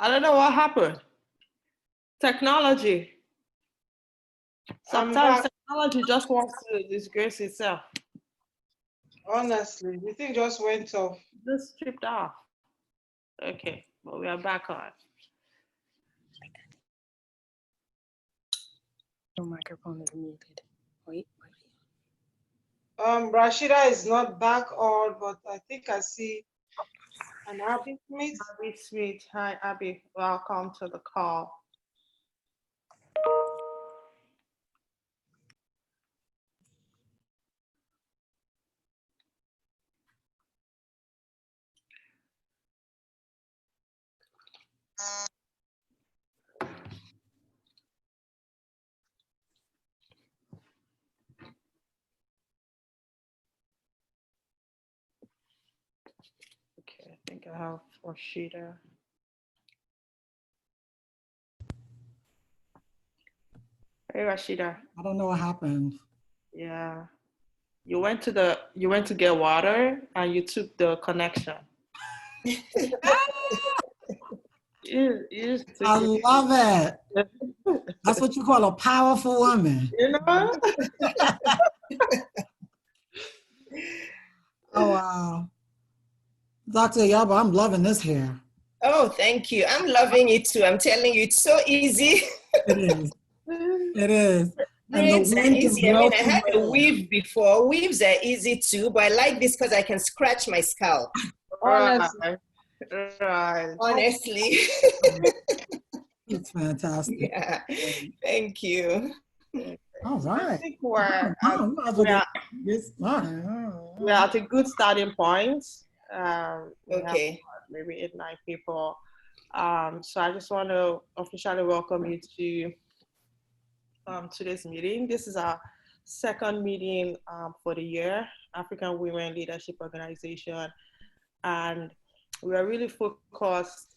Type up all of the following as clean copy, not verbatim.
I don't know what happened. Technology. Sometimes technology just wants to disgrace itself. Honestly, the thing just went off. Just stripped off. Okay, but we are back on. Your microphone is muted. Wait. Rashida is not back on, but I think I see an Abby Smith. Abby Smith. Hi, Abby. Welcome to the call. Okay, I think I have Rashida. Hey, Rashida. I don't know what happened. Yeah, you went to get water and you took the connection. I love it. That's what you call a powerful woman. You know? Oh, wow. Dr. Iyabo, I'm loving this hair. Oh, thank you. I'm loving it too. I'm telling you, it's so easy. It is. It is. Braids are easy. I mean, I had a weave before. Weaves are easy too, but I like this because I can scratch my scalp. Honestly. Right. Honestly. It's fantastic. Yeah. Thank you. All right. I think we are at a good starting point. Okay. Maybe 8, 9 people. So I just want to officially welcome you to today's meeting. This is our second meeting for the year, African Women Leadership Organization. And we are really focused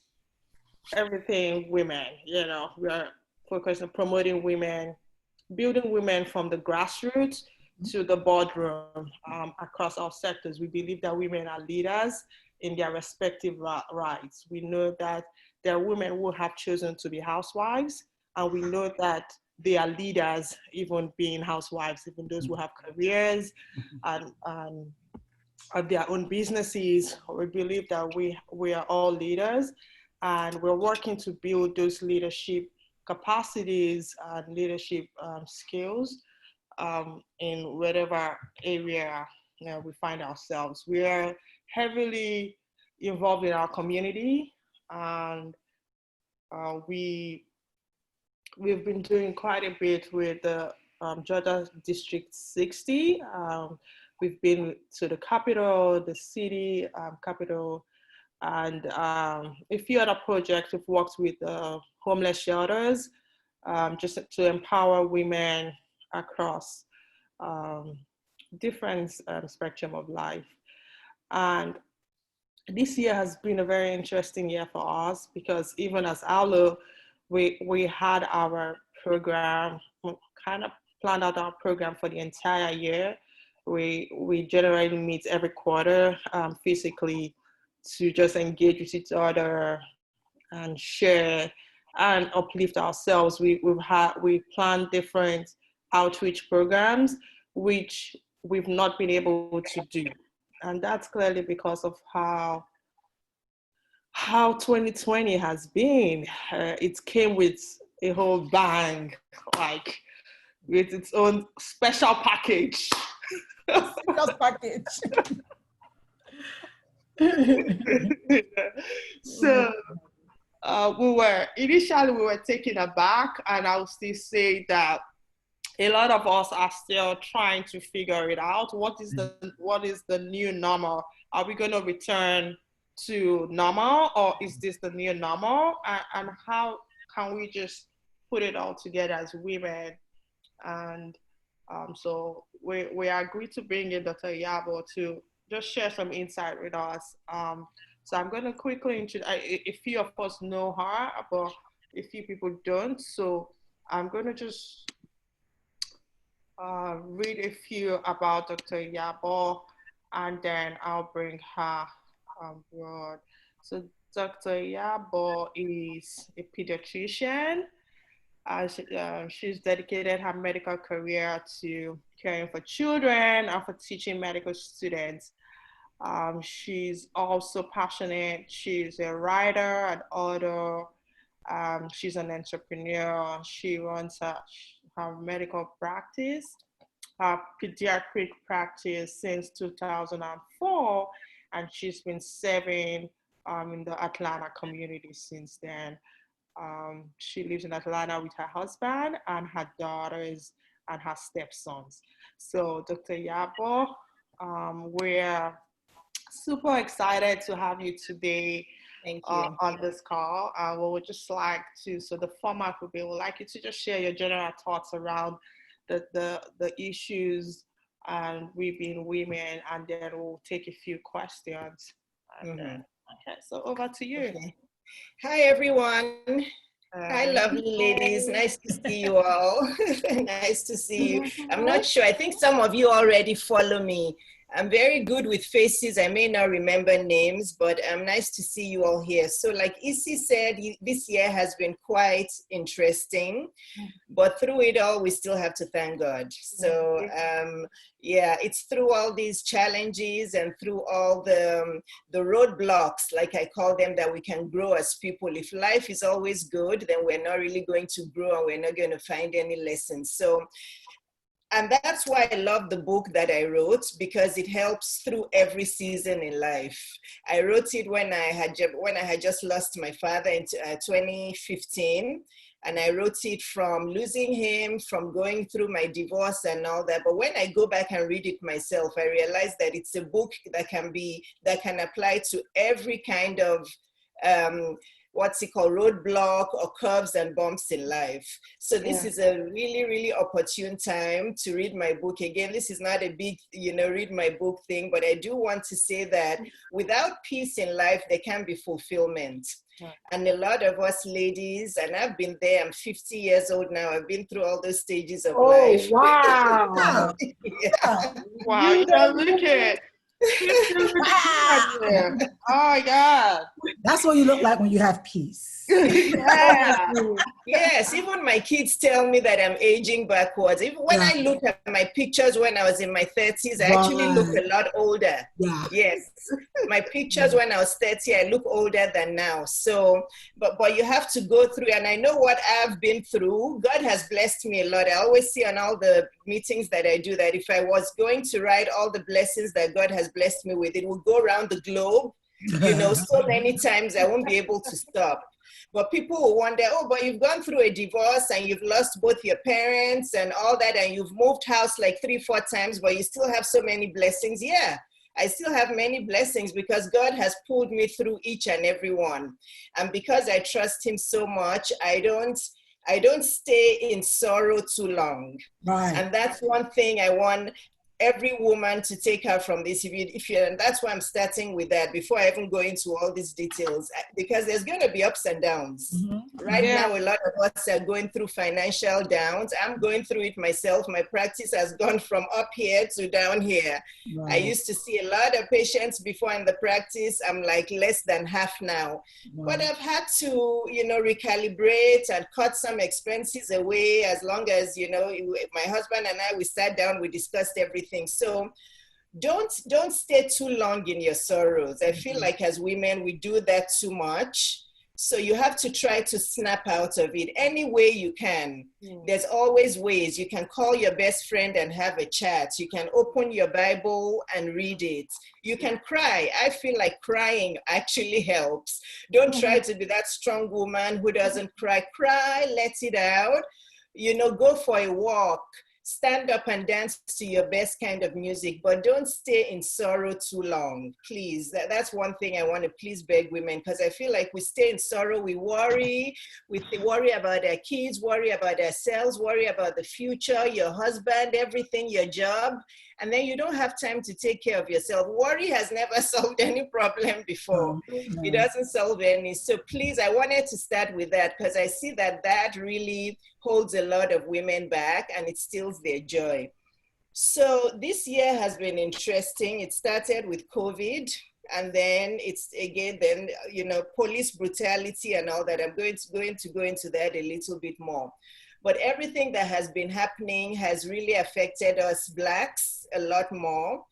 everything women, you know, we are focused on promoting women, building women from the grassroots to the boardroom across all sectors. We believe that women are leaders in their respective rights. We know that there are women who have chosen to be housewives, and we know that they are leaders, even being housewives, even those who have careers and their own businesses. We believe that we are all leaders, and we're working to build those leadership capacities and leadership skills in whatever area we find ourselves. We are heavily involved in our community, and we've been doing quite a bit with the Georgia District 60. We've been to the capital, the city capital, and a few other projects. We've worked with homeless shelters just to empower women across different spectrum of life. And this year has been a very interesting year for us, because even as AWLO, we had our program, kind of planned out our program for the entire year. We generally meet every quarter physically to just engage with each other and share and uplift ourselves. We planned different outreach programs, which we've not been able to do. And that's clearly because of how 2020 has been. It came with a whole bang, like with its own special package. Special package. So we were taken aback, and I would still say that a lot of us are still trying to figure it out. What is the new normal? Are we going to return to normal, or is this the new normal? And how can we just put it all together as women? And so we agreed to bring in Dr. Iyabo to just share some insight with us. So I'm going to quickly introduce, a few of us know her, but a few people don't. So I'm going to just read a few about Dr. Iyabo, and then I'll bring her on board. So Dr. Iyabo is a pediatrician. She's dedicated her medical career to caring for children and for teaching medical students. She's also passionate. She's a writer, an author. She's an entrepreneur. She runs her medical practice, her pediatric practice since 2004, and she's been serving in the Atlanta community since then. She lives in Atlanta with her husband and her daughters and her stepsons. So, Dr. Iyabo, we're super excited to have you today. Thank you. On this call. We would just like to, so the format would be, we'd like you to just share your general thoughts around the issues and we being women, and then we'll take a few questions. And, okay, so over to you. Okay. Hi, everyone. Hi, lovely ladies. Nice to see you all. Nice to see you. I'm not sure. I think some of you already follow me. I'm very good with faces. I may not remember names, but nice to see you all here. So like Isi said, this year has been quite interesting, but through it all, we still have to thank God. So yeah, it's through all these challenges and through all the roadblocks, like I call them, that we can grow as people. If life is always good, then we're not really going to grow and we're not going to find any lessons. So, and that's why I love the book that I wrote, because it helps through every season in life. I wrote it when I had just lost my father in 2015. And I wrote it from losing him, from going through my divorce and all that. But when I go back and read it myself, I realize that it's a book that can apply to every kind of roadblock or curves and bumps in life. So this is a really, really opportune time to read my book. Again, this is not a big, read my book thing, but I do want to say that without peace in life, there can be fulfillment. And a lot of us ladies, and I've been there, I'm 50 years old now, I've been through all those stages of life. Wow. Wow, you don't look it. Oh my God. That's what you look like when you have peace. Yeah. Yes, even my kids tell me that I'm aging backwards. Even when I look at my pictures when I was in my 30s, I actually look a lot older. Yes, my pictures when I was 30, I look older than now. So, but you have to go through, and I know what I've been through. God has blessed me a lot. I always see on all the meetings that I do that if I was going to write all the blessings that God has blessed me with, it would go around the globe, so many times I won't be able to stop. But people will wonder, oh, but you've gone through a divorce and you've lost both your parents and all that, and you've moved house like 3-4 times, but you still have so many blessings. Yeah, I still have many blessings because God has pulled me through each and every one. And because I trust him so much, I don't stay in sorrow too long. Right. And that's one thing I want every woman to take out from this. And that's why I'm starting with that before I even go into all these details, because there's going to be ups and downs. Right now, a lot of us are going through financial downs. I'm going through it myself. My practice has gone from up here to down here. Right. I used to see a lot of patients before in the practice. I'm like less than half now. But I've had to, recalibrate and cut some expenses away, as long as, my husband and I, we sat down, we discussed everything. So don't stay too long in your sorrows. I feel like as women, we do that too much. So you have to try to snap out of it any way you can. There's always ways. You can call your best friend and have a chat. You can open your Bible and read it. You can cry. I feel like crying actually helps. Don't try to be that strong woman who doesn't cry. Cry, let it out. Go for a walk. Stand up and dance to your best kind of music, but don't stay in sorrow too long, please. That's one thing I want to please beg women, because I feel like we stay in sorrow, we worry about our kids, worry about ourselves, worry about the future, your husband, everything, your job, and then you don't have time to take care of yourself. Worry has never solved any problem before. It doesn't solve any. So please, I wanted to start with that because I see that really holds a lot of women back and it steals their joy. So this year has been interesting. It started with COVID. and then it's again, then, you know, police brutality and all that. I'm going to go into that a little bit more. But everything that has been happening has really affected us Blacks a lot more.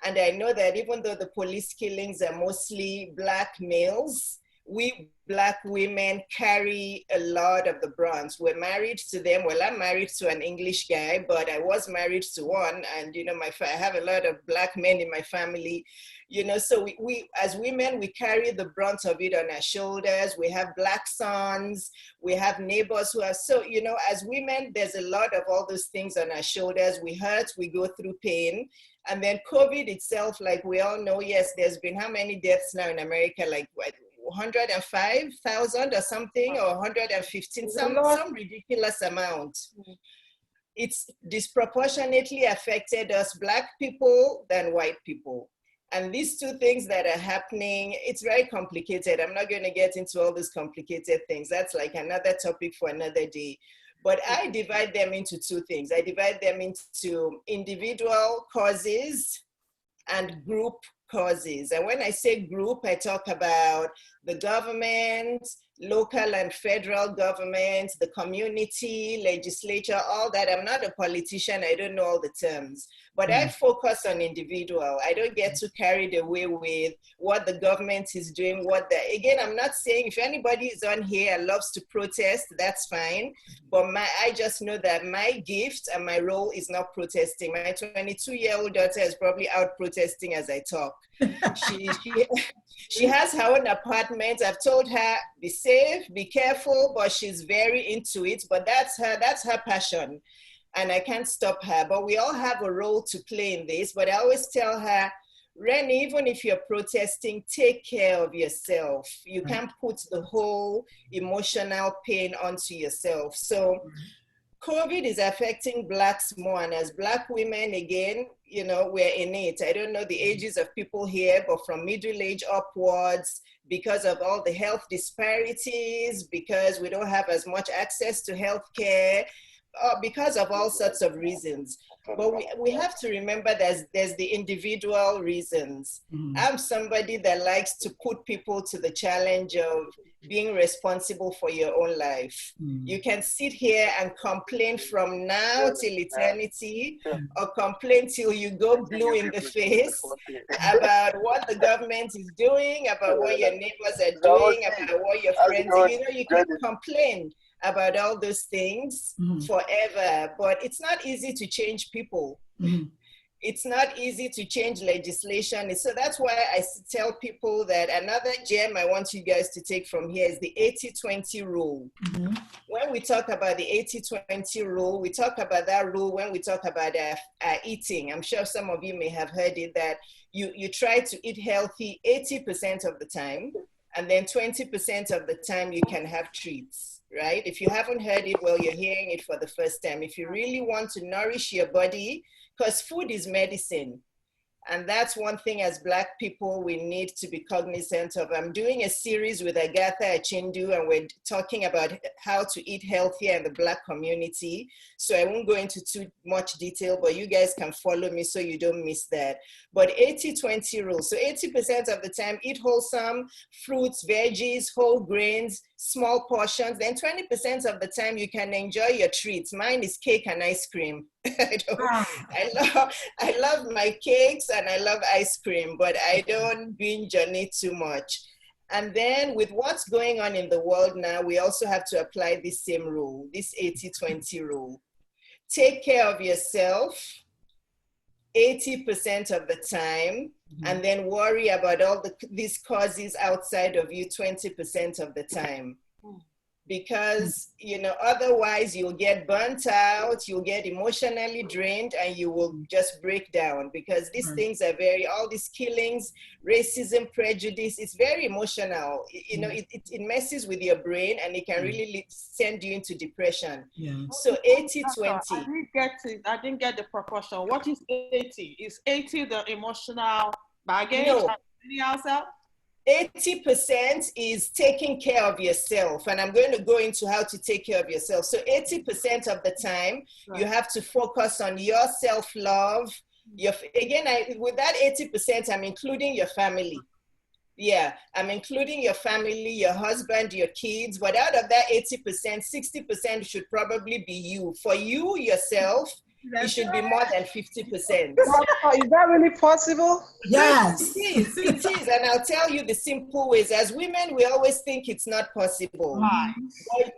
And I know that even though the police killings are mostly Black males, we Black women carry a lot of the brunt. We're married to them. Well, I'm married to an English guy, but I was married to one. And, you know, I have a lot of Black men in my family, you know, so we as women, we carry the brunt of it on our shoulders. We have Black sons, we have neighbors who are, so, you know, as women, there's a lot of all those things on our shoulders. We hurt, we go through pain. And then COVID itself, like we all know, yes, there's been how many deaths now in America? Like what, 105,000 or something, or 115, some ridiculous amount. It's disproportionately affected us Black people than white people. And these two things that are happening, it's very complicated. I'm not going to get into all these complicated things. That's like another topic for another day. But I divide them into two things. I divide them into individual causes and group causes. And when I say group, I talk about the government, local and federal government, the community, legislature, all that. I'm not a politician, I don't know all the terms, but I focus on individual. I don't get too carried away with what the government is doing, again, I'm not saying if anybody is on here and loves to protest, that's fine, but I just know that my gift and my role is not protesting. My 22-year-old daughter is probably out protesting as I talk. She has her own apartment. I've told her, be safe, be careful, but she's very into it. But that's her passion, and I can't stop her. But we all have a role to play in this. But I always tell her, Rennie, even if you're protesting, take care of yourself. You can't put the whole emotional pain onto yourself. So COVID is affecting Blacks more, and as Black women, again, you know, we're in it. I don't know the ages of people here, but from middle age upwards, because of all the health disparities, because we don't have as much access to healthcare, because of all sorts of reasons. But we have to remember there's the individual reasons. I'm somebody that likes to put people to the challenge of being responsible for your own life. You can sit here and complain from now till eternity, or complain till you go blue in the face about what the government is doing, about what your neighbors are doing, about what your friends are. You know, you can complain about all those things forever, but it's not easy to change people. It's not easy to change legislation. So that's why I tell people that another gem I want you guys to take from here is the 80-20 rule. When we talk about the 80-20 rule, we talk about that rule when we talk about eating. I'm sure some of you may have heard it, that you try to eat healthy 80% of the time, and then 20% of the time you can have treats, right? If you haven't heard it, well, you're hearing it for the first time. If you really want to nourish your body, because food is medicine. And that's one thing as Black people we need to be cognizant of. I'm doing a series with Agatha Achindu, and we're talking about how to eat healthier in the Black community. So I won't go into too much detail, but you guys can follow me so you don't miss that. But 80-20 rule. So 80% of the time, eat wholesome fruits, veggies, whole grains, small portions. Then 20% of the time, you can enjoy your treats. Mine is cake and ice cream. I love my cakes and I love ice cream, but I don't binge on it too much. And then with what's going on in the world now, we also have to apply this same rule, this 80-20 rule. Take care of yourself 80% of the time, and then worry about all these causes outside of you 20% of the time. Because, you know, otherwise you'll get burnt out, you'll get emotionally drained, and you will just break down, because these things are all these killings, racism, prejudice, it's very emotional. You know, it messes with your brain, and it can really send you into depression. So 80-20. I didn't get the proportion. What is 80? Is 80 the emotional baggage? No. 80% is taking care of yourself, and I'm going to go into how to take care of yourself. So 80% of the time, you have to focus on your self-love. With that 80%, I'm including your family. Yeah, I'm including your family, your husband, your kids, but out of that 80%, 60% should probably be you. For you, yourself, it should be more than 50%. Doctor, is that really possible? Yes. It is. And I'll tell you the simple ways. As women, we always think it's not possible. Right.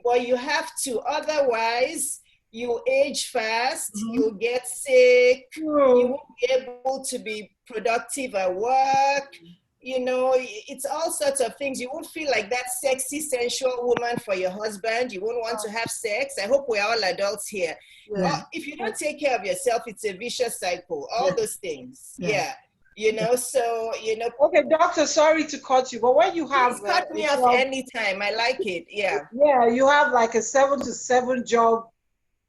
But you have to, otherwise, you age fast, you'll get sick, you won't be able to be productive at work. You know, it's all sorts of things. You won't feel like that sexy, sensual woman for your husband. You won't want to have sex. I hope we're all adults here. Yeah. If you don't take care of yourself, it's a vicious cycle. All those things. Yeah. You know, so, you know. Okay, doctor, sorry to cut you, but when you have... Please cut me off anytime. I like it. Yeah. Yeah, you have like a 7 to 7 job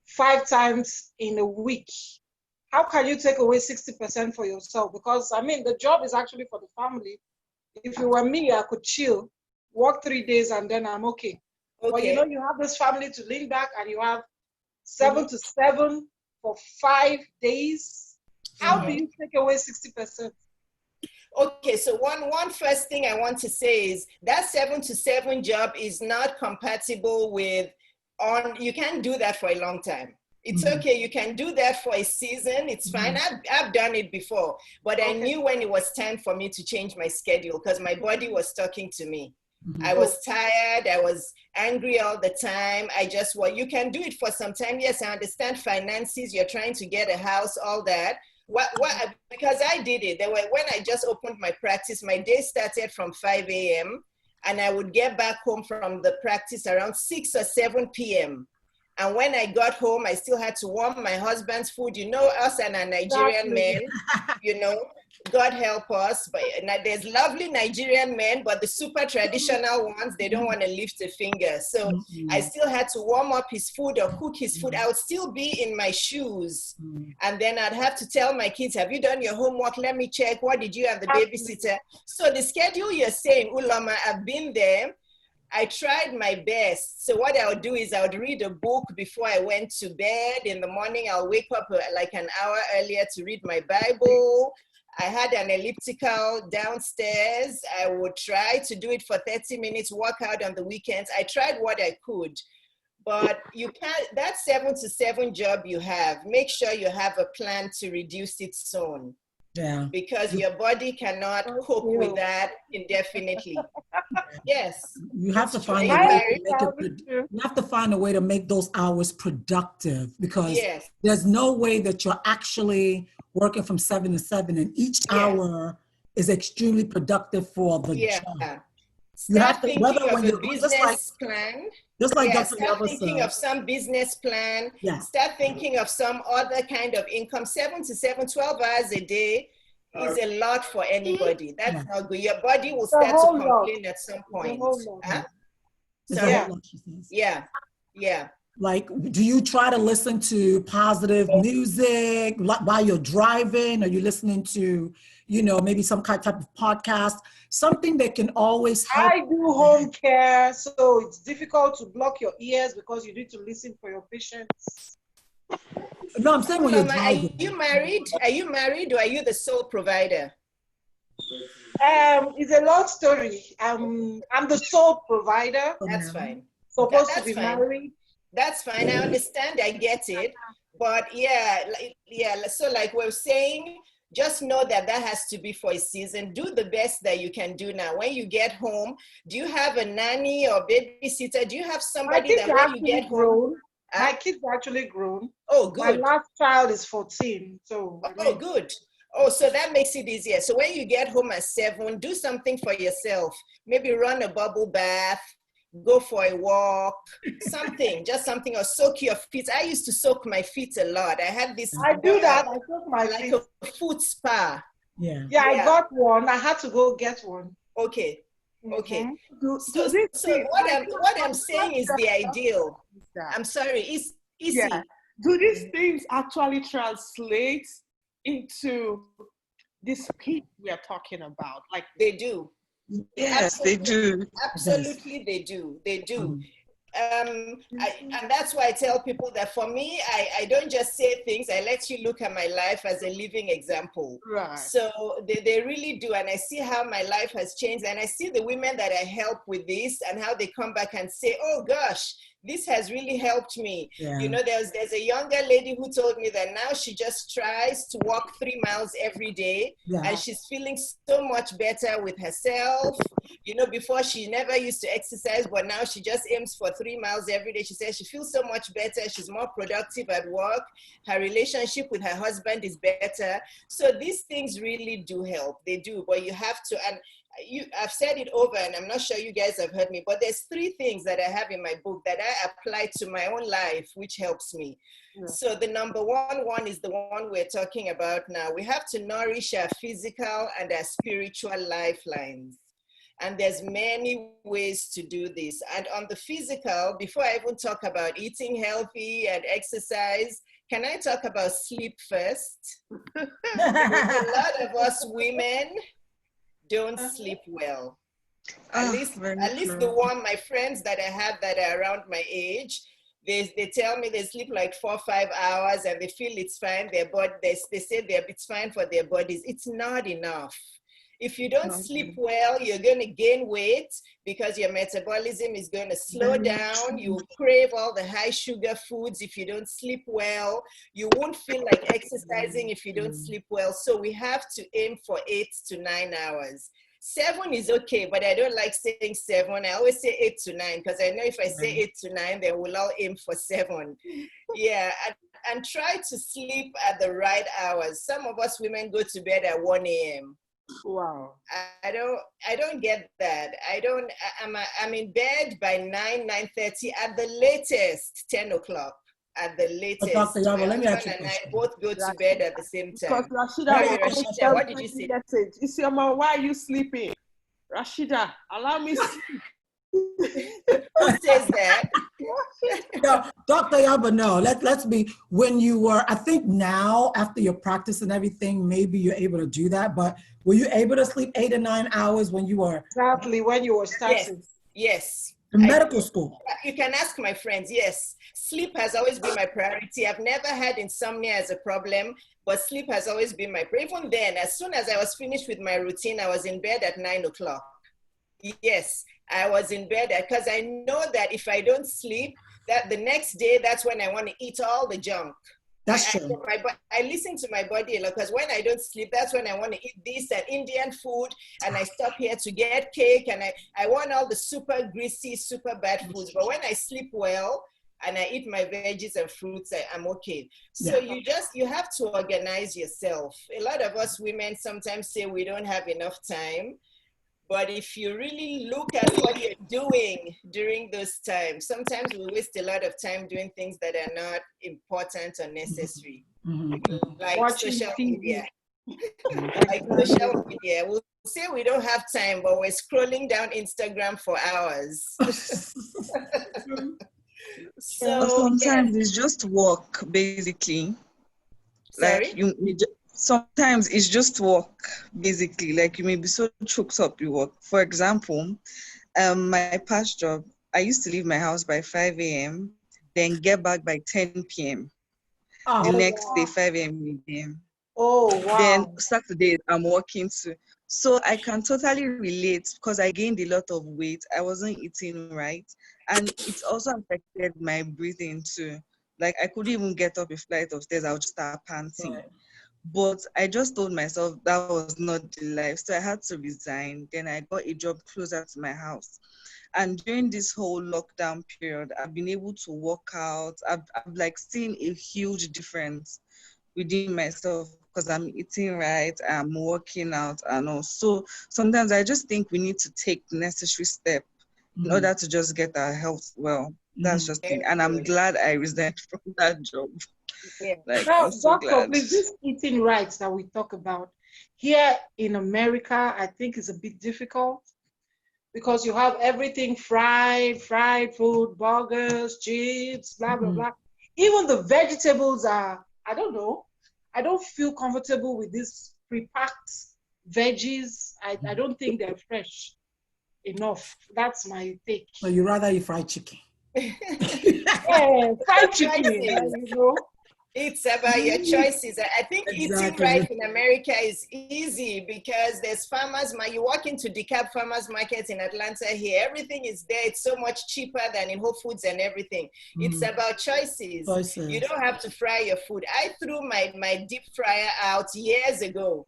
5 times in a week. How can you take away 60% for yourself? Because, I mean, the job is actually for the family. If it were me, I could chill, work 3 days, and then I'm okay. But you know, you have this family to lean back, and you have 7 to 7 for 5 days. How do you take away 60%? Okay, so one first thing I want to say is that 7 to 7 job is not compatible with you can't do that for a long time. It's okay, you can do that for a season, it's fine. I've done it before, but I knew when it was time for me to change my schedule because my body was talking to me. I was tired, I was angry all the time. You can do it for some time. Yes, I understand finances, you're trying to get a house, all that. Because I did it. When I just opened my practice, my day started from 5 a.m. and I would get back home from the practice around 6 or 7 p.m. And when I got home, I still had to warm my husband's food. You know, us and our Nigerian men, you know, God help us. But there's lovely Nigerian men, but the super traditional ones, they don't want to lift a finger. So I still had to warm up his food or cook his food. I would still be in my shoes. And then I'd have to tell my kids, have you done your homework? Let me check. What did you have the babysitter? So the schedule you're saying, Ulama, I've been there. I tried my best. So what I would do is I would read a book before I went to bed. In the morning, I'll wake up like an hour earlier to read my Bible. I had an elliptical downstairs. I would try to do it for 30 minutes, work out on the weekends. I tried what I could. But you can't, that 7 to 7 job you have, make sure you have a plan to reduce it soon. Yeah. Because your body cannot cope with that indefinitely. Yes. You have to find a way to make it, you have to find a way to make those hours productive because there's no way that you're actually working from 7 to 7 and each hour is extremely productive for the job. You have to, whether when you're business plan. Just like Dr. Start Iyabo thinking said. of some business plan. Start thinking of some other kind of income. 7 to 7, 12 hours a day is a lot for anybody. That's not good. Your body will start to complain at some point. Yeah. Like, do you try to listen to positive music while you're driving? Are you listening to, you know, maybe some type of podcast? Something that can always help. I do home care, so it's difficult to block your ears because you need to listen for your patients. No, I'm saying when you're driving. Are you married? Are you married or are you the sole provider? It's a long story. I'm the sole provider. That's fine. Supposed to be married. That's fine. I understand. I get it. But so like we're saying, just know that has to be for a season. Do the best that you can do now. When you get home, do you have a nanny or babysitter? Do you have somebody that when you get home? My kids are actually grown. Oh, good. My last child is 14. So. Good. Oh, so that makes it easier. So when you get home at 7, do something for yourself. Maybe run a bubble bath. Go for a walk, just something, or soak your feet. I used to soak my feet a lot. I had this. I do that. I soak my feet. Like a foot spa. Yeah, I got one. I had to go get one. Okay. So what I'm saying is the ideal. I'm sorry, it's easy. Yeah. Do these things actually translate into this peak we are talking about? Like they do. Yes, they do. Absolutely, they do. They do. and that's why I tell people that for me, I don't just say things, I let you look at my life as a living example. Right. So they really do. And I see how my life has changed. And I see the women that I help with this and how they come back and say, oh gosh, this has really helped me. Yeah. You know, there's a younger lady who told me that now she just tries to walk 3 miles every day. Yeah. And she's feeling so much better with herself. You know, before she never used to exercise, but now she just aims for 3 miles every day. She says she feels so much better. She's more productive at work. Her relationship with her husband is better. So these things really do help. They do, but you have to, and I've said it over, and I'm not sure you guys have heard me, but there's 3 things that I have in my book that I apply to my own life, which helps me. Yeah. So the number one is the one we're talking about now. We have to nourish our physical and our spiritual lifelines. And there's many ways to do this. And on the physical, before I even talk about eating healthy and exercise, can I talk about sleep first? A lot of us women don't sleep well. At least my friends that I have that are around my age, they tell me they sleep like 4 or 5 hours and they feel it's fine. Their body, they say it's fine for their bodies. It's not enough. If you don't sleep well, you're going to gain weight because your metabolism is going to slow down. You crave all the high sugar foods if you don't sleep well. You won't feel like exercising if you don't sleep well. So we have to aim for 8 to 9 hours. 7 is okay, but I don't like saying 7. I always say 8 to 9 because I know if I say 8 to 9, then we'll all aim for 7. Yeah, and try to sleep at the right hours. Some of us women go to bed at 1 a.m. Wow. I don't get that. I'm in bed by 9:30 at the latest 10 o'clock. At the latest. Dr. Iyabo, let me ask you and I both go to bed at the same time. Because Rashida, what did you say? You see, Mama, why are you sleeping? Rashida, allow me sleep. Who says that? No, Dr. Iyabo, no. Let's be, when you were, I think now after your practice and everything, maybe you're able to do that, but were you able to sleep 8 or 9 hours when you were? Exactly, when you were starting. Yes. In medical school. You can ask my friends, yes. Sleep has always been my priority. I've never had insomnia as a problem, but sleep has always been my priority. Even then, as soon as I was finished with my routine, I was in bed at 9 o'clock. Yes, I was in bed because I know that if I don't sleep, that the next day, that's when I want to eat all the junk. That's true. I listen to my body a lot because when I don't sleep, that's when I want to eat this and Indian food, and I stop here to get cake, and I want all the super greasy, super bad foods. But when I sleep well and I eat my veggies and fruits, I'm okay. So you have to organize yourself. A lot of us women sometimes say we don't have enough time. But if you really look at what you're doing during those times, sometimes we waste a lot of time doing things that are not important or necessary, like watching social TV. media. Like social media. We'll say we don't have time, but we're scrolling down Instagram for hours. So sometimes it's just work, basically. Sorry? Like sometimes it's just work, basically. Like you may be so choked up with work. For example, my past job, I used to leave my house by 5 a.m., then get back by 10 p.m. The next day, 5 a.m. again. Oh, wow. Then Saturday, I'm working too. So I can totally relate because I gained a lot of weight. I wasn't eating right. And it also affected my breathing too. Like I couldn't even get up a flight of stairs. I would just start panting. Right. But I just told myself that was not the life. So I had to resign. Then I got a job closer to my house. And during this whole lockdown period, I've been able to work out. I've like seen a huge difference within myself because I'm eating right, I'm working out and all. So sometimes I just think we need to take the necessary step in order to just get our health well. That's just it. And I'm glad I resigned from that job. Yeah. Like, now, Doctor, please, this eating right that we talk about here in America, I think is a bit difficult because you have everything fried food, burgers, chips, blah, blah, blah. Even the vegetables are, I don't know. I don't feel comfortable with these pre-packed veggies. I don't think they're fresh enough. That's my take. So you rather eat fried chicken? Yeah, fried chicken, you know. It's about your choices. I think eating right in America is easy because there's farmers. You walk into DeKalb farmers markets in Atlanta here. Everything is there. It's so much cheaper than in Whole Foods and everything. It's about choices. You don't have to fry your food. I threw my deep fryer out years ago.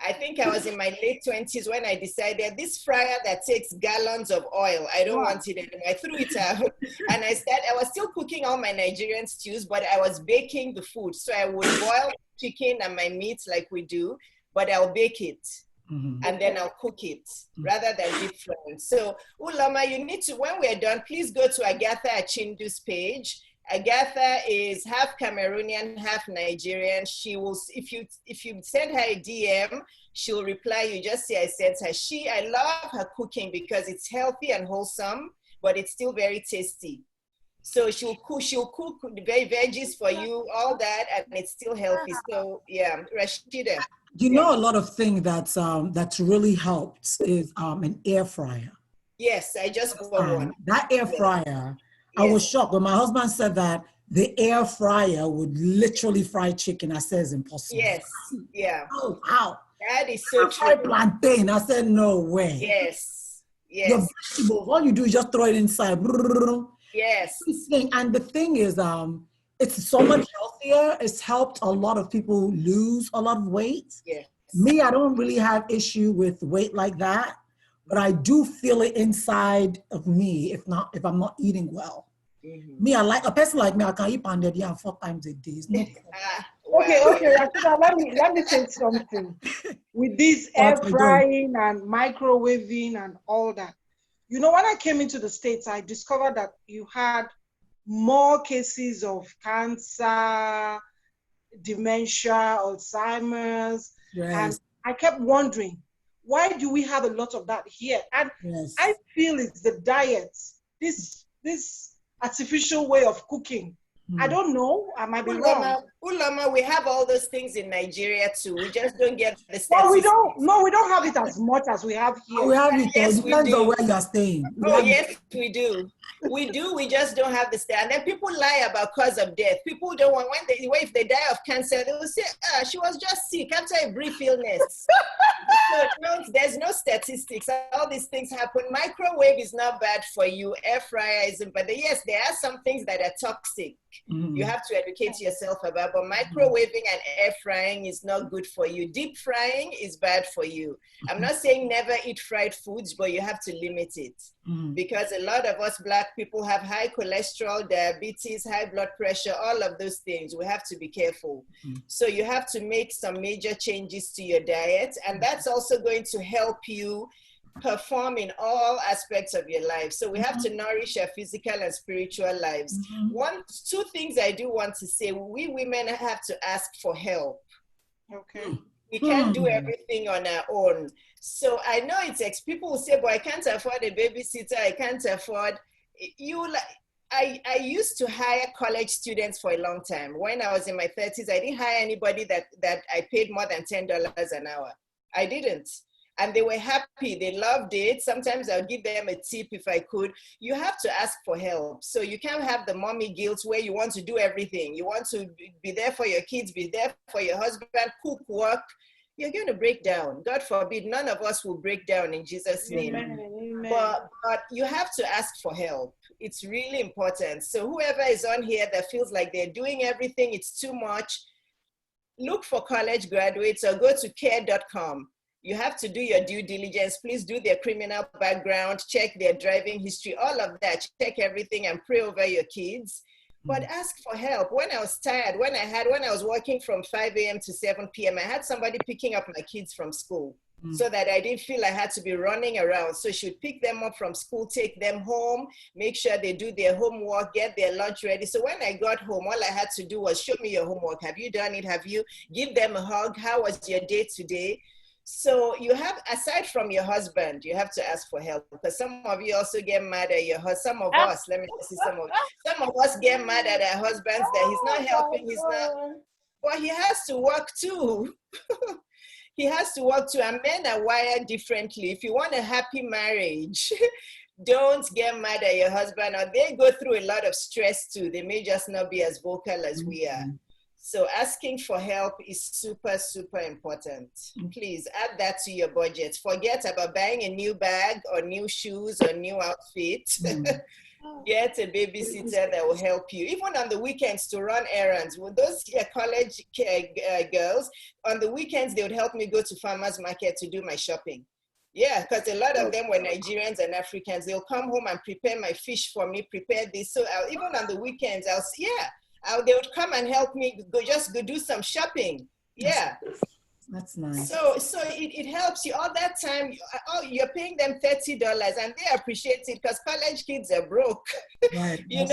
I think I was in my late 20s when I decided this fryer that takes gallons of oil, I don't want it anymore. I threw it out and I was still cooking all my Nigerian stews, but I was baking the food. So I would boil chicken and my meat like we do, but I'll bake it. And then I'll cook it rather than deep frying. So Uloma, you need to, when we're done, please go to Agatha Achindu's page. Agatha is half Cameroonian, half Nigerian. She will, if you send her a DM, she'll reply you. Just say I sent her. I love her cooking because it's healthy and wholesome, but it's still very tasty. So she'll cook the veggies for you, all that, and it's still healthy. So yeah, Rashida. You know, a lot of things that's really helped is an air fryer. Yes, I just bought one. That air fryer. I was shocked when my husband said that the air fryer would literally fry chicken. I said it's impossible. Yes, yeah. Oh, wow. That is so true. Fry plantain. I said, no way. Yes, yes. Your vegetables, all you do is just throw it inside. Yes. And the thing is, it's so much healthier. It's helped a lot of people lose a lot of weight. Yes. Me, I don't really have issue with weight like that. But I do feel it inside of me if I'm not eating well. Me, I like a person like me, I can eat pounded yam 4 times a day. No Okay, Rashida, let me say something. With this air frying and microwaving and all that, you know, when I came into the States, I discovered that you had more cases of cancer, dementia, Alzheimer's, and I kept wondering, why do we have a lot of that here? And I feel it's the diet, this artificial way of cooking. I don't know. I might be wrong. Ulama, we have all those things in Nigeria too. We just don't get the statistics. Well, we don't have it as much as we have here. We have it. Yes, depends on where you're staying. Yes, we do. We just don't have the stat. And then people lie about cause of death. People don't want, if they die of cancer, they will say, she was just sick after a brief illness. So there's no statistics. All these things happen. Microwave is not bad for you. Air fryer isn't, but yes, there are some things that are toxic. You have to educate yourself about, but microwaving and air frying is not good for you. Deep frying is bad for you. I'm not saying never eat fried foods, but you have to limit it because a lot of us Black people have high cholesterol, diabetes, high blood pressure, all of those things. We have to be careful. So you have to make some major changes to your diet, and that's also going to help you perform in all aspects of your life. So we have to nourish our physical and spiritual lives. Two things I do want to say, we women have to ask for help. Okay. We can't do everything on our own. So I know people will say, but I can't afford a babysitter, I can't afford, I used to hire college students for a long time. When I was in my 30s, I didn't hire anybody that I paid more than $10 an hour. I didn't. And they were happy, they loved it. Sometimes I'll give them a tip if I could. You have to ask for help. So you can't have the mommy guilt where you want to do everything. You want to be there for your kids, be there for your husband, cook, work. You're going to break down. God forbid, none of us will break down in Jesus' name. Amen. But you have to ask for help. It's really important. So whoever is on here that feels like they're doing everything, it's too much, look for college graduates or go to care.com. You have to do your due diligence. Please do their criminal background, check their driving history, all of that. Check everything and pray over your kids. But ask for help. When I was tired, when I was working from 5 a.m. to 7 p.m., I had somebody picking up my kids from school so that I didn't feel I had to be running around. So she would pick them up from school, take them home, make sure they do their homework, get their lunch ready. So when I got home, all I had to do was show me your homework. Have you done it? Have you? Give them a hug. How was your day today? So you have, aside from your husband, you have to ask for help because some of you also get mad at your husband. Some of us, some of us get mad at our husbands that he's not helping, but he has to work too. He has to work too, and men are wired differently. If you want a happy marriage, don't get mad at your husband, or they go through a lot of stress too. They may just not be as vocal as we are. So asking for help is super, super important. Please add that to your budget. Forget about buying a new bag or new shoes or new outfit. Get a babysitter that will help you. Even on the weekends to run errands. With those college girls, on the weekends, they would help me go to farmers market to do my shopping. Yeah, because a lot of them were Nigerians and Africans. They'll come home and prepare my fish for me, prepare this. So even on the weekends, they would come and help me go do some shopping. Yeah. That's nice. So it helps you all that time. You're paying them $30 and they appreciate it because college kids are broke. Right, you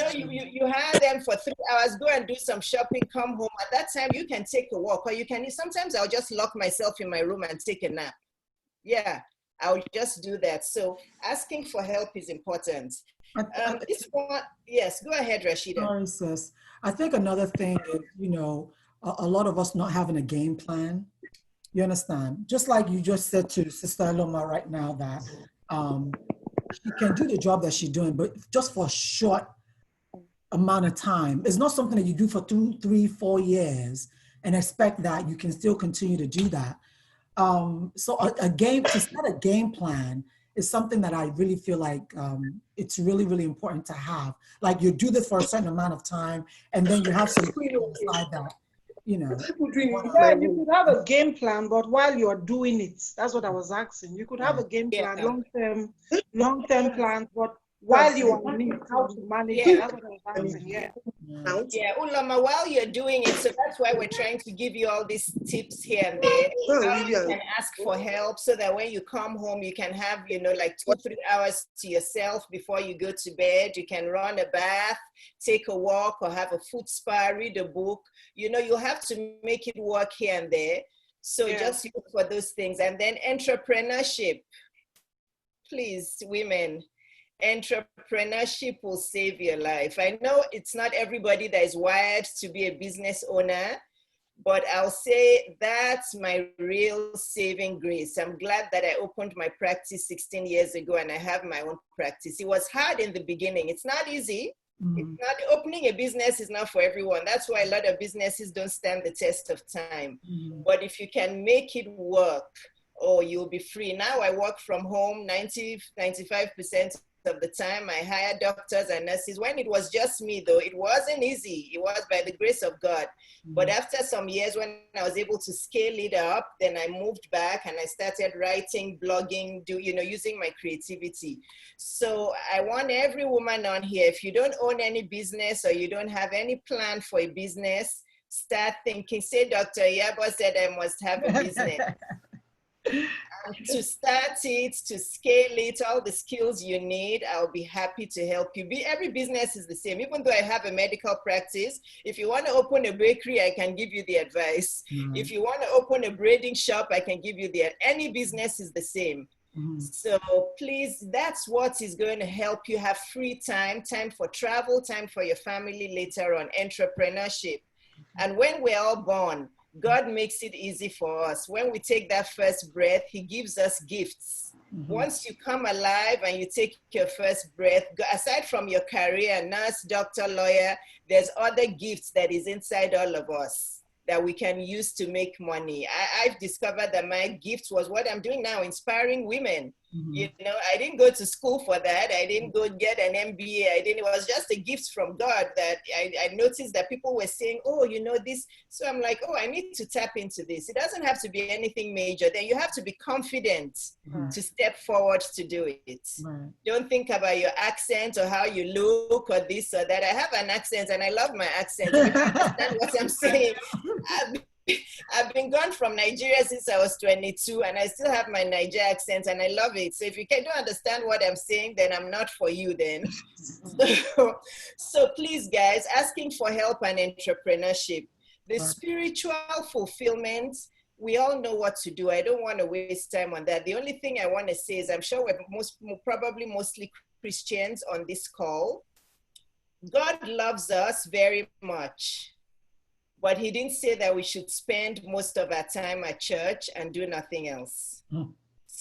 hire them for 3 hours, go and do some shopping, come home. At that time, you can take a walk, or sometimes I'll just lock myself in my room and take a nap. Yeah, I'll just do that. So asking for help is important. Yes, go ahead, Rashida. Sorry, sis. I think another thing is, a lot of us not having a game plan. You understand? Just like you just said to Sister Aloma right now that she can do the job that she's doing, but just for a short amount of time. It's not something that you do for 2, 3, 4 years and expect that you can still continue to do that. So to set a game plan is something that I really feel like it's really, really important to have. Like you do this for a certain amount of time and then you have some freedom inside that. Yeah, you could have a game plan, but while you're doing it, that's what I was asking. You could have a game plan, long-term plan, but while you are in it, how to manage it, that's what I was asking. Yeah, Ulama, while you're doing it, so that's why we're trying to give you all these tips here and there. You can ask for help so that when you come home, you can have, like 2-3 hours to yourself before you go to bed. You can run a bath, take a walk, or have a foot spa, read a book. You have to make it work here and there. So just look for those things. And then entrepreneurship. Please, women. Entrepreneurship will save your life. I know it's not everybody that is wired to be a business owner, but I'll say that's my real saving grace. I'm glad that I opened my practice 16 years ago and I have my own practice. It was hard in the beginning. It's not easy. It's not, opening a business is not for everyone. That's why a lot of businesses don't stand the test of time. But if you can make it work, you'll be free. Now I work from home 95% of the time. I hire doctors and nurses. When it was just me, though, it wasn't easy. It was by the grace of God. But after some years, when I was able to scale it up, then I moved back and I started writing, blogging, using my creativity. So I want every woman on here, if you don't own any business or you don't have any plan for a business, start thinking. Say, Dr. Iyabo said I must have a business. To start it, to scale it, all the skills you need, I'll be happy to help you. Every business is the same. Even though I have a medical practice, if you want to open a bakery, I can give you the advice. If you want to open a braiding shop, I can give you any business is the same. So please, that's what is going to help you have free time for travel, time for your family later on, entrepreneurship. And when we're all born, God makes it easy for us. When we take that first breath, He gives us gifts. Once you come alive and you take your first breath, aside from your career, nurse, doctor, lawyer, there's other gifts that is inside all of us that we can use to make money. I've discovered that my gift was what I'm doing now, inspiring women. I didn't go to school for that. I didn't go get an MBA. It was just a gift from God that I noticed that people were saying, this. So I'm like, I need to tap into this. It doesn't have to be anything major. Then you have to be confident to step forward to do it. Don't think about your accent or how you look or this or that. I have an accent and I love my accent. If you understand what I'm saying, I've been gone from Nigeria since I was 22 and I still have my Niger accent and I love it. So if you don't understand what I'm saying, then I'm not for you then. So please guys, asking for help and entrepreneurship. The spiritual fulfillment, we all know what to do. I don't want to waste time on that. The only thing I want to say is I'm sure we're probably mostly Christians on this call. God loves us very much. But He didn't say that we should spend most of our time at church and do nothing else.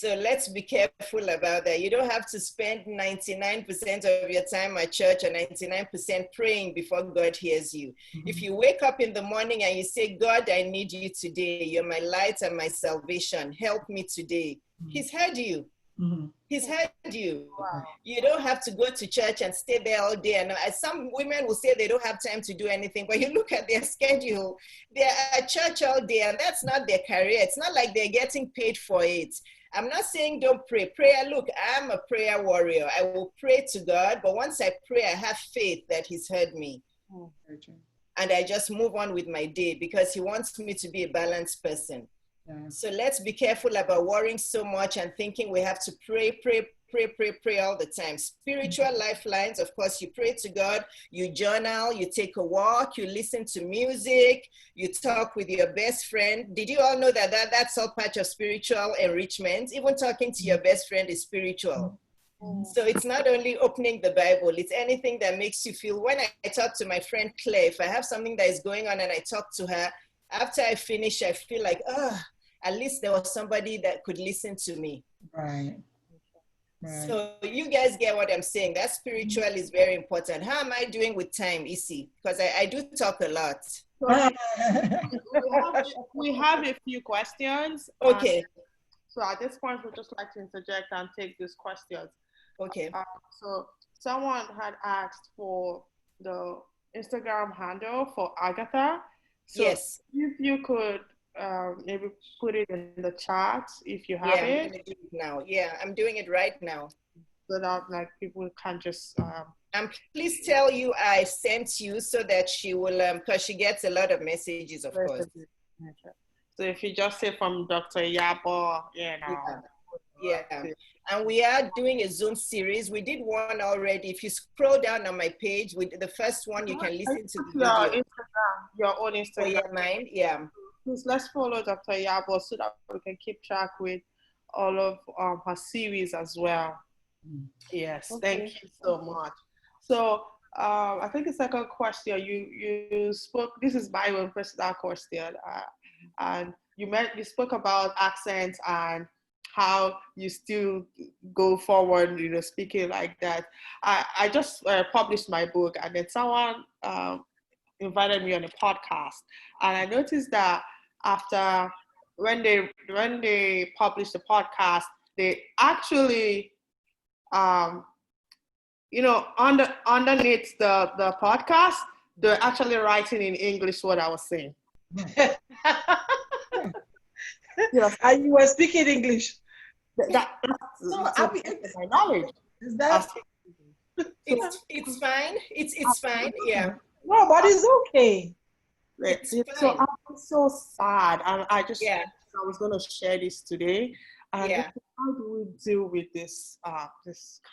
So let's be careful about that. You don't have to spend 99% of your time at church or 99% praying before God hears you. If you wake up in the morning and you say, God, I need you today. You're my light and my salvation. Help me today. He's heard you. He's heard you. Wow. You don't have to go to church and stay there all day. And some women will say they don't have time to do anything, but you look at their schedule, they're at church all day, and that's not their career. It's not like they're getting paid for it. I'm not saying don't pray. Prayer, look, I'm a prayer warrior. I will pray to God, but once I pray, I have faith that He's heard me. And I just move on with my day because He wants me to be a balanced person. So let's be careful about worrying so much and thinking we have to pray all the time. Spiritual lifelines, of course, you pray to God, you journal, you take a walk, you listen to music, you talk with your best friend. Did you all know that that's all part of spiritual enrichment? Even talking to your best friend is spiritual. So it's not only opening the Bible, it's anything that makes you feel. When I talk to my friend Claire, if I have something that is going on and I talk to her, after I finish, I feel like, at least there was somebody that could listen to me. Right. So you guys get what I'm saying. That spiritual is very important. How am I doing with time, Isi? Because I do talk a lot. We have a few questions. Okay. So at this point, we'd just like to interject and take these questions. Okay. So someone had asked for the Instagram handle for Agatha. So yes. If you could maybe put it in the chat if you have it. I'm gonna do it now. Yeah, I'm doing it right now. So that like people can just and please tell you I sent you so that she will because she gets a lot of messages, of course. Okay. So if you just say from Dr. Iyabo, Yeah. And we are doing a Zoom series. We did one already. If you scroll down on my page, with the first one, you can listen to the video. Instagram, your own Instagram. Oh, yeah, mine? Yeah. Please, let's follow Dr. Iyabo so that we can keep track with all of her series as well. Yes, thank you so much. So I think the second question you spoke. This is my own personal question, and you spoke about accents and how you still go forward, speaking like that. I just published my book, and then someone invited me on a podcast, and I noticed that after when they published the podcast, they actually underneath the podcast, they're actually writing in English what I was saying. And you were speaking English. That's my knowledge. Is that? It's fine. It's fine. Yeah. No, but it's okay. So I'm so sad, and I was going to share this today. And how do we deal with this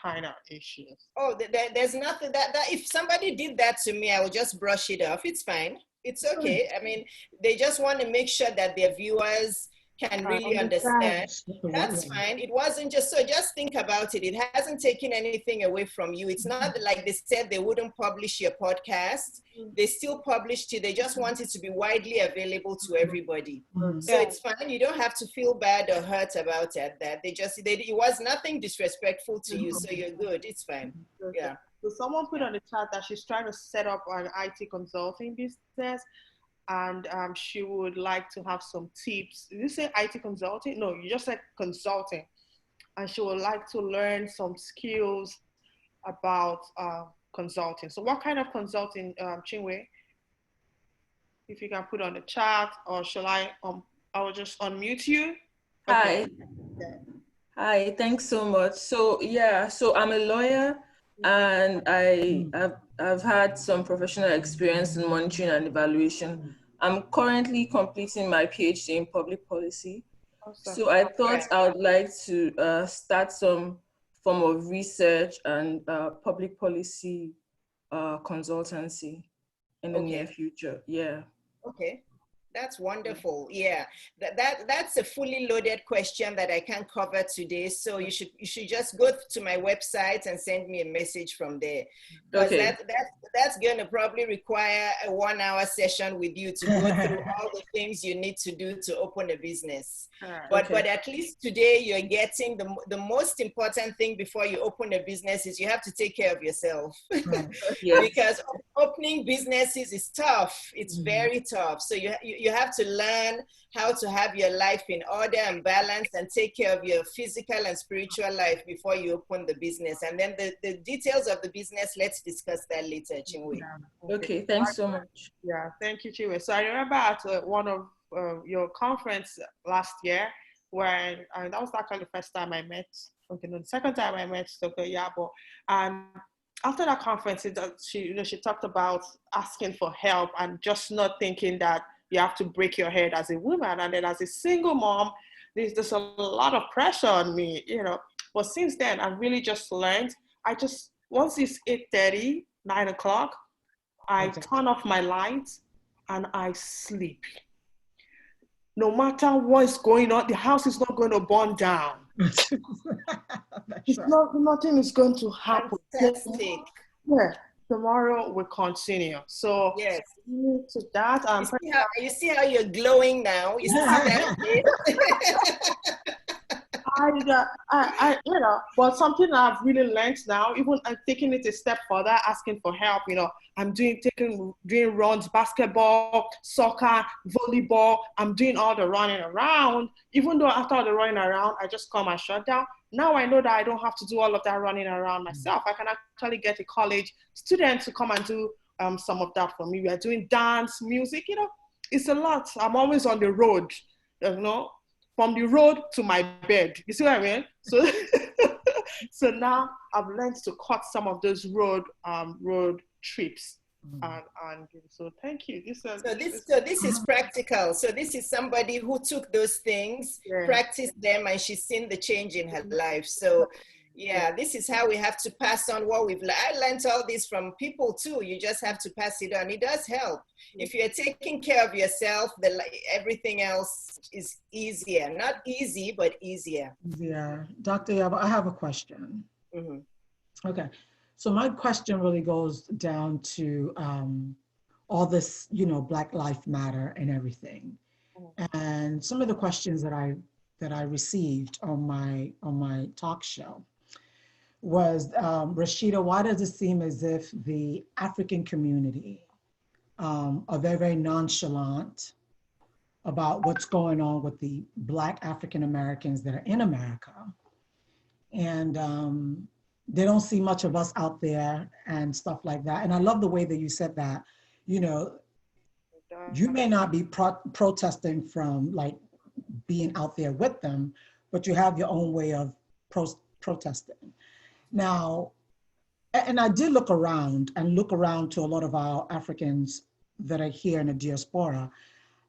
kind of issues? Oh, there's nothing that if somebody did that to me, I would just brush it off. It's fine. It's okay. I mean, they just want to make sure that their viewers can really understand. That's fine. It wasn't just think about it. It hasn't taken anything away from you. It's not like they said they wouldn't publish your podcast. They still published it. They just want it to be widely available to everybody. So it's fine. You don't have to feel bad or hurt about it. That it was nothing disrespectful to you. So you're good. It's fine. Yeah. So someone put on the chat that she's trying to set up an IT consulting business, and she would like to have some tips. Did you say IT consulting? No, you just said consulting. And she would like to learn some skills about consulting. So what kind of consulting, Chinwe? If you can put on the chat, or shall I will just unmute you. Okay. Hi, thanks so much. So I'm a lawyer, and I've had some professional experience in monitoring and evaluation. I'm currently completing my PhD in public policy. Awesome. So I thought I would like to start some form of research and public policy consultancy in the near future. Yeah. Okay. That's wonderful. Yeah, that's a fully loaded question that I can't cover today. So you should just go to my website and send me a message from there. Because okay. that's going to probably require a 1-hour session with you to go through all the things you need to do to open a business. But at least today you're getting the most important thing before you open a business is you have to take care of yourself. Yes. Because opening businesses is tough. It's very tough. So you have to learn how to have your life in order and balance and take care of your physical and spiritual life before you open the business. And then the details of the business, let's discuss that later, Chinwe. Okay, thanks so much. Yeah, thank you, Chinwe. So I remember at one of your conference last year, when that was actually the first time I met, the second time I met Dr. Iyabo. And after that conference, she talked about asking for help and just not thinking that you have to break your head as a woman. And then as a single mom, there's a lot of pressure on me, But since then, I've really just learned, once it's 8:30, 9 o'clock, I turn off my lights and I sleep. No matter what's going on, the house is not going to burn down. Nothing is going to happen. Fantastic. Yeah, tomorrow we'll continue. So yes, to that. You see how you're glowing now. You see that? But something I've really learned now, even I'm taking it a step further, asking for help. I'm doing runs, basketball, soccer, volleyball. I'm doing all the running around. Even though after all the running around, I just come and shut down. Now I know that I don't have to do all of that running around myself. I can actually get a college student to come and do some of that for me. We are doing dance, music. It's a lot. I'm always on the road. From the road to my bed. You see what I mean? So now I've learned to cut some of those road trips. And so thank you. This is practical. So this is somebody who took those things, practiced them, and she's seen the change in her life. So yeah, this is how we have to pass on what we've learned. I learned all this from people too. You just have to pass it on. It does help. If you're taking care of yourself, everything else is easier. Not easy, but easier. Yeah. Dr. Iyabo, I have a question. Okay. So my question really goes down to all this, Black Lives Matter and everything. And some of the questions that I received on my talk show was, Rashida, why does it seem as if the African community are very, very nonchalant about what's going on with the Black African Americans that are in America? And they don't see much of us out there and stuff like that. And I love the way that you said that, you may not be protesting from like being out there with them, but you have your own way of protesting. Now, and I did look around to a lot of our Africans that are here in the diaspora.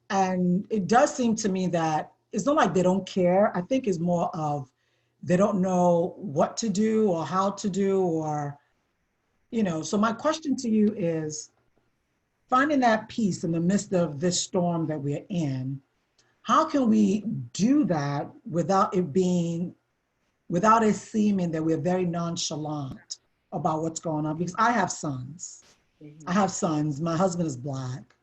And it does seem to me that it's not like they don't care. I think it's more of they don't know what to do or how to do, or, so my question to you is, finding that peace in the midst of this storm that we're in, how can we do that without it seeming that we're very nonchalant about what's going on? Because I have sons. I have sons. My husband is Black.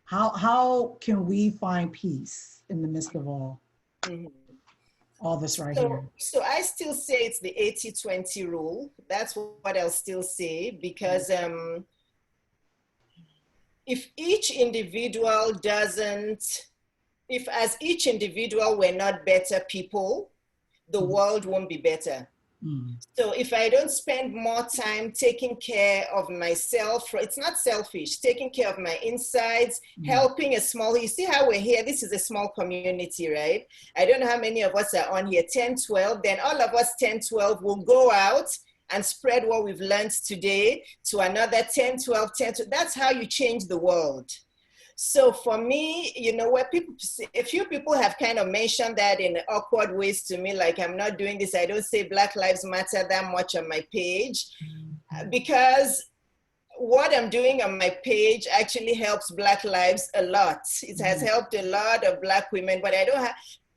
How can we find peace in the midst of all this right here? So I still say it's the 80-20 rule. That's what I'll still say, because if each individual if as each individual we're not better people, the world won't be better. So if I don't spend more time taking care of myself, it's not selfish, taking care of my insides, helping you see how we're here, this is a small community, right? I don't know how many of us are on here, 10, 12, then all of us 10, 12 will go out and spread what we've learned today to another 10, 12, 10. That's how you change the world. So for me, where a few people have kind of mentioned that in awkward ways to me, like I'm not doing this. I don't say Black Lives Matter that much on my page because what I'm doing on my page actually helps Black lives a lot. It has helped a lot of Black women, but I don't have,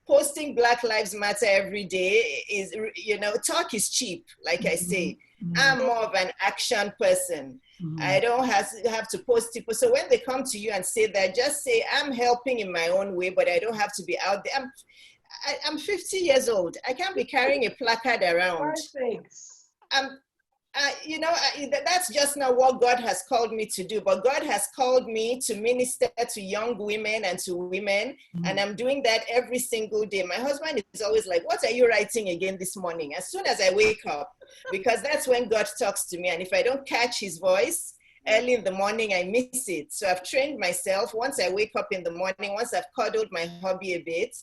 posting Black Lives Matter every day is, you know, talk is cheap, like I say. I'm more of an action person. I don't have to post people. So when they come to you and say that, just say, I'm helping in my own way, but I don't have to be out there. I'm 50 years old. I can't be carrying a placard around. You know, that's just not what God has called me to do, but God has called me to minister to young women and to women, and I'm doing that every single day. My husband is always like, what are you writing again this morning? As soon as I wake up, because that's when God talks to me, and if I don't catch his voice early in the morning, I miss it. So I've trained myself. Once I wake up in the morning, once I've cuddled my hubby a bit,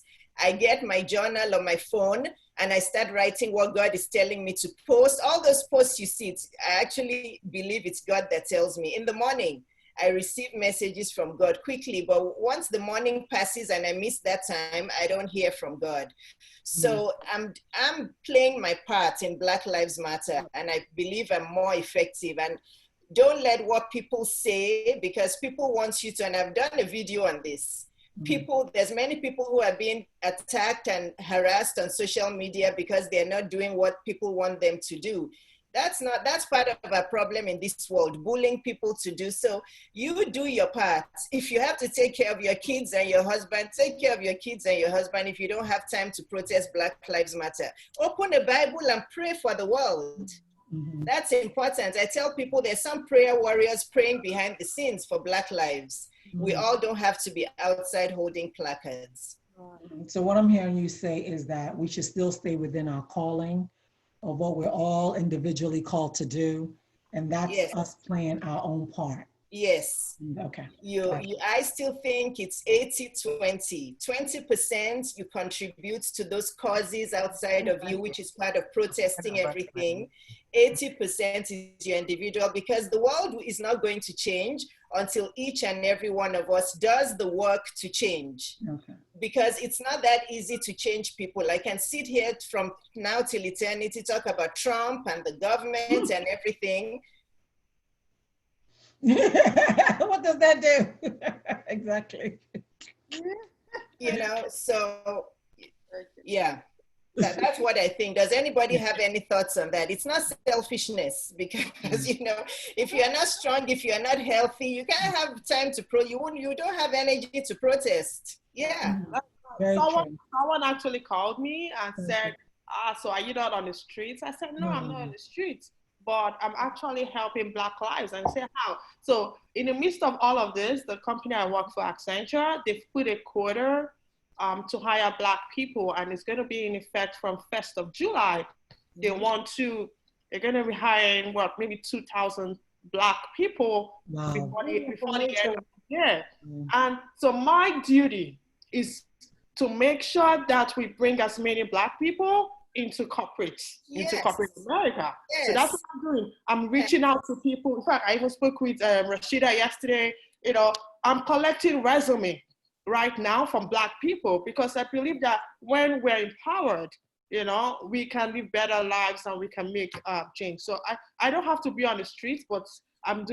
I get my journal on my phone and I start writing what God is telling me to post. All those posts you see, I actually believe it's God that tells me. In the morning, I receive messages from God quickly, but once the morning passes and I miss that time, I don't hear from God. So I'm playing my part in Black Lives Matter, and I believe I'm more effective. And don't let what people say, because people want you to, and I've done a video on this. There's many people who are being attacked and harassed on social media because they're not doing what people want them to do. That's part of a problem in this world, bullying people to do so. You do your part. If you have to take care of your kids and your husband, take care of your kids and your husband. If you don't have time to protest Black Lives Matter, open a Bible and pray for the world. That's important. I tell people there's some prayer warriors praying behind the scenes for Black lives. We all don't have to be outside holding placards. So what I'm hearing you say is that we should still stay within our calling of what we're all individually called to do. And that's us playing our own part. Yes. Okay. I still think it's 80-20. 20% you contribute to those causes outside of you, which is part of protesting everything. 80% is your individual, because the world is not going to change until each and every one of us does the work to change. Because it's not that easy to change people. I can sit here from now till eternity, talk about Trump and the government and everything. What does that do? Exactly. You know, so yeah, that's what I think. Does anybody have any thoughts on that? It's not selfishness, because you know, if you're not strong, if you're not healthy, you can't have time to you don't have energy to protest. Yeah. Someone actually called me and said, so are you not on the streets? I said, no, I'm not on the streets, but I'm actually helping Black lives. And I said, how? So in the midst of all of this, the company I work for, Accenture, they've put a quota to hire Black people, and it's going to be in effect from 1st of July. They're going to be hiring, maybe 2,000 Black people before the end of the year. And so my duty is to make sure that we bring as many Black people into corporate America. So that's what I'm doing. I'm reaching out to people. In fact, I even spoke with Rashida yesterday. You know, I'm collecting resumes right now from Black people, because I believe that when we're empowered, you know, we can live better lives and we can make change. So I don't have to be on the streets, but I'm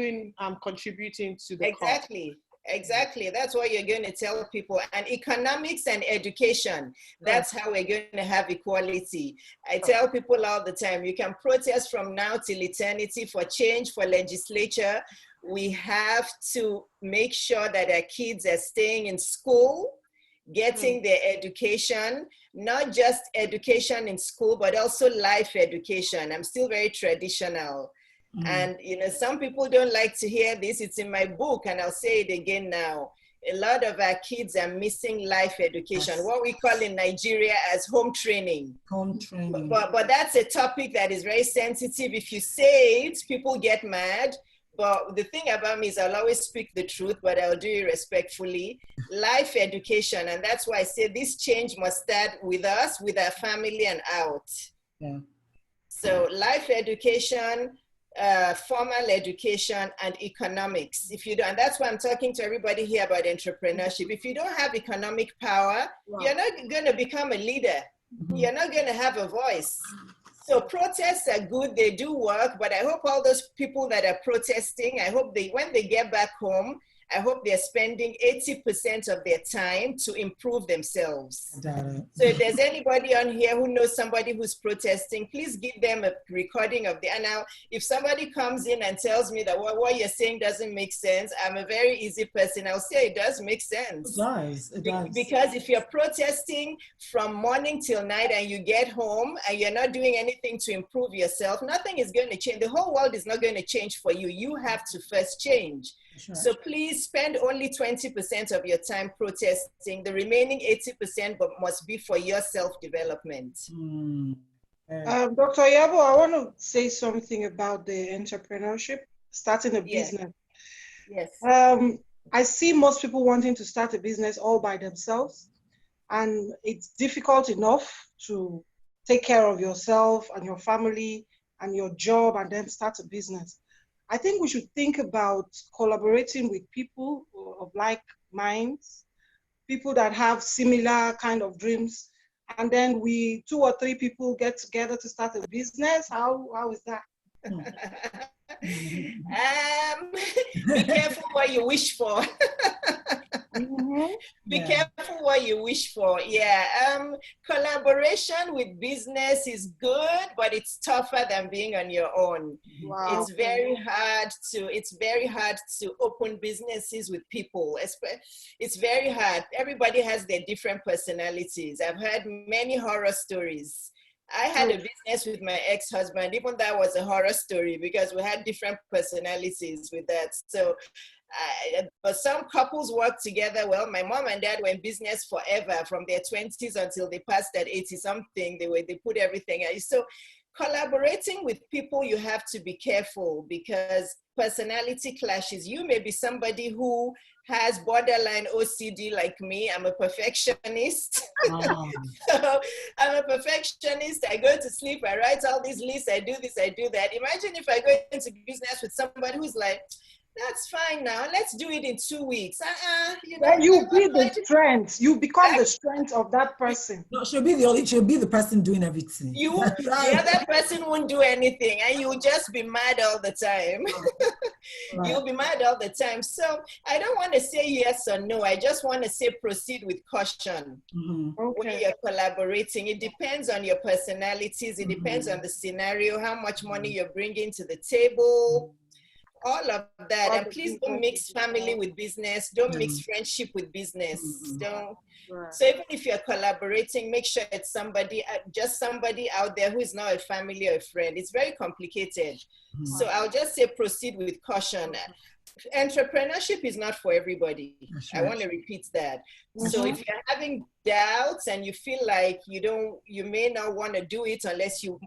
contributing to the cause. Exactly. That's what you're going to tell people. And economics and education, that's how we're going to have equality. I tell people all the time, you can protest from now till eternity for change, for legislature. We have to make sure that our kids are staying in school, getting their education, not just education in school, but also life education. I'm still very traditional. And, you know, some people don't like to hear this. It's in my book, and I'll say it again now. A lot of our kids are missing life education, what we call in Nigeria as home training. But that's a topic that is very sensitive. If you say it, people get mad. But the thing about me is I'll always speak the truth, but I'll do it respectfully. Life education, and that's why I say this change must start with us, with our family, and out. So life education, formal education, and economics. If you don't, and that's why I'm talking to everybody here about entrepreneurship. If you don't have economic power, you're not going to become a leader. You're not going to have a voice. So protests are good, they do work, but I hope all those people that are protesting, I hope when they get back home, I hope they're spending 80% of their time to improve themselves. So if there's anybody on here who knows somebody who's protesting, please give them a recording of and now, if somebody comes in and tells me that what you're saying doesn't make sense, I'm a very easy person. I'll say it does make sense. It does, it does. Because if you're protesting from morning till night and you get home and you're not doing anything to improve yourself, nothing is going to change. The whole world is not going to change for you. You have to first change. Right. So please spend only 20% of your time protesting. The remaining 80% must be for your self-development. Dr. Iyabo, I want to say something about the entrepreneurship, starting a business. Yes. I see most people wanting to start a business all by themselves, and it's difficult enough to take care of yourself and your family and your job and then start a business. I think we should think about collaborating with people of like minds, people that have similar kind of dreams, and then 2 or 3 people get together to start a business. How is that? Be careful what you wish for. Be careful what you wish for. Collaboration with business is good, but it's tougher than being on your own. Wow. It's very hard to open businesses with people. It's very hard. Everybody has their different personalities. I've heard many horror stories. I had a business with my ex-husband. Even that was a horror story because we had different personalities with that. So, but some couples work together well. My mom and dad were in business forever, from their 20s until they passed at 80-something. They put everything out. So collaborating with people, you have to be careful because personality clashes. You may be somebody who has borderline OCD like me. I'm a perfectionist. Oh. So I'm a perfectionist. I go to sleep, I write all these lists, I do this, I do that. Imagine if I go into business with somebody who's like, that's fine now, let's do it in 2 weeks. Then you be the strength. You become the strength of that person. No, she'll be the person doing everything. The other person won't do anything and you'll just be mad all the time. Right. You'll be mad all the time. So I don't want to say yes or no. I just want to say proceed with caution. When you're collaborating. It depends on your personalities. It depends on the scenario, how much money you're bringing to the table. All of that. And please don't mix family with business. Don't mix friendship with business. Don't. So even if you're collaborating, make sure it's just somebody out there who is not a family or a friend. It's very complicated. So I'll just say proceed with caution. Entrepreneurship is not for everybody. I want to repeat that. So if you're having doubts and you feel like you may not want to do it unless you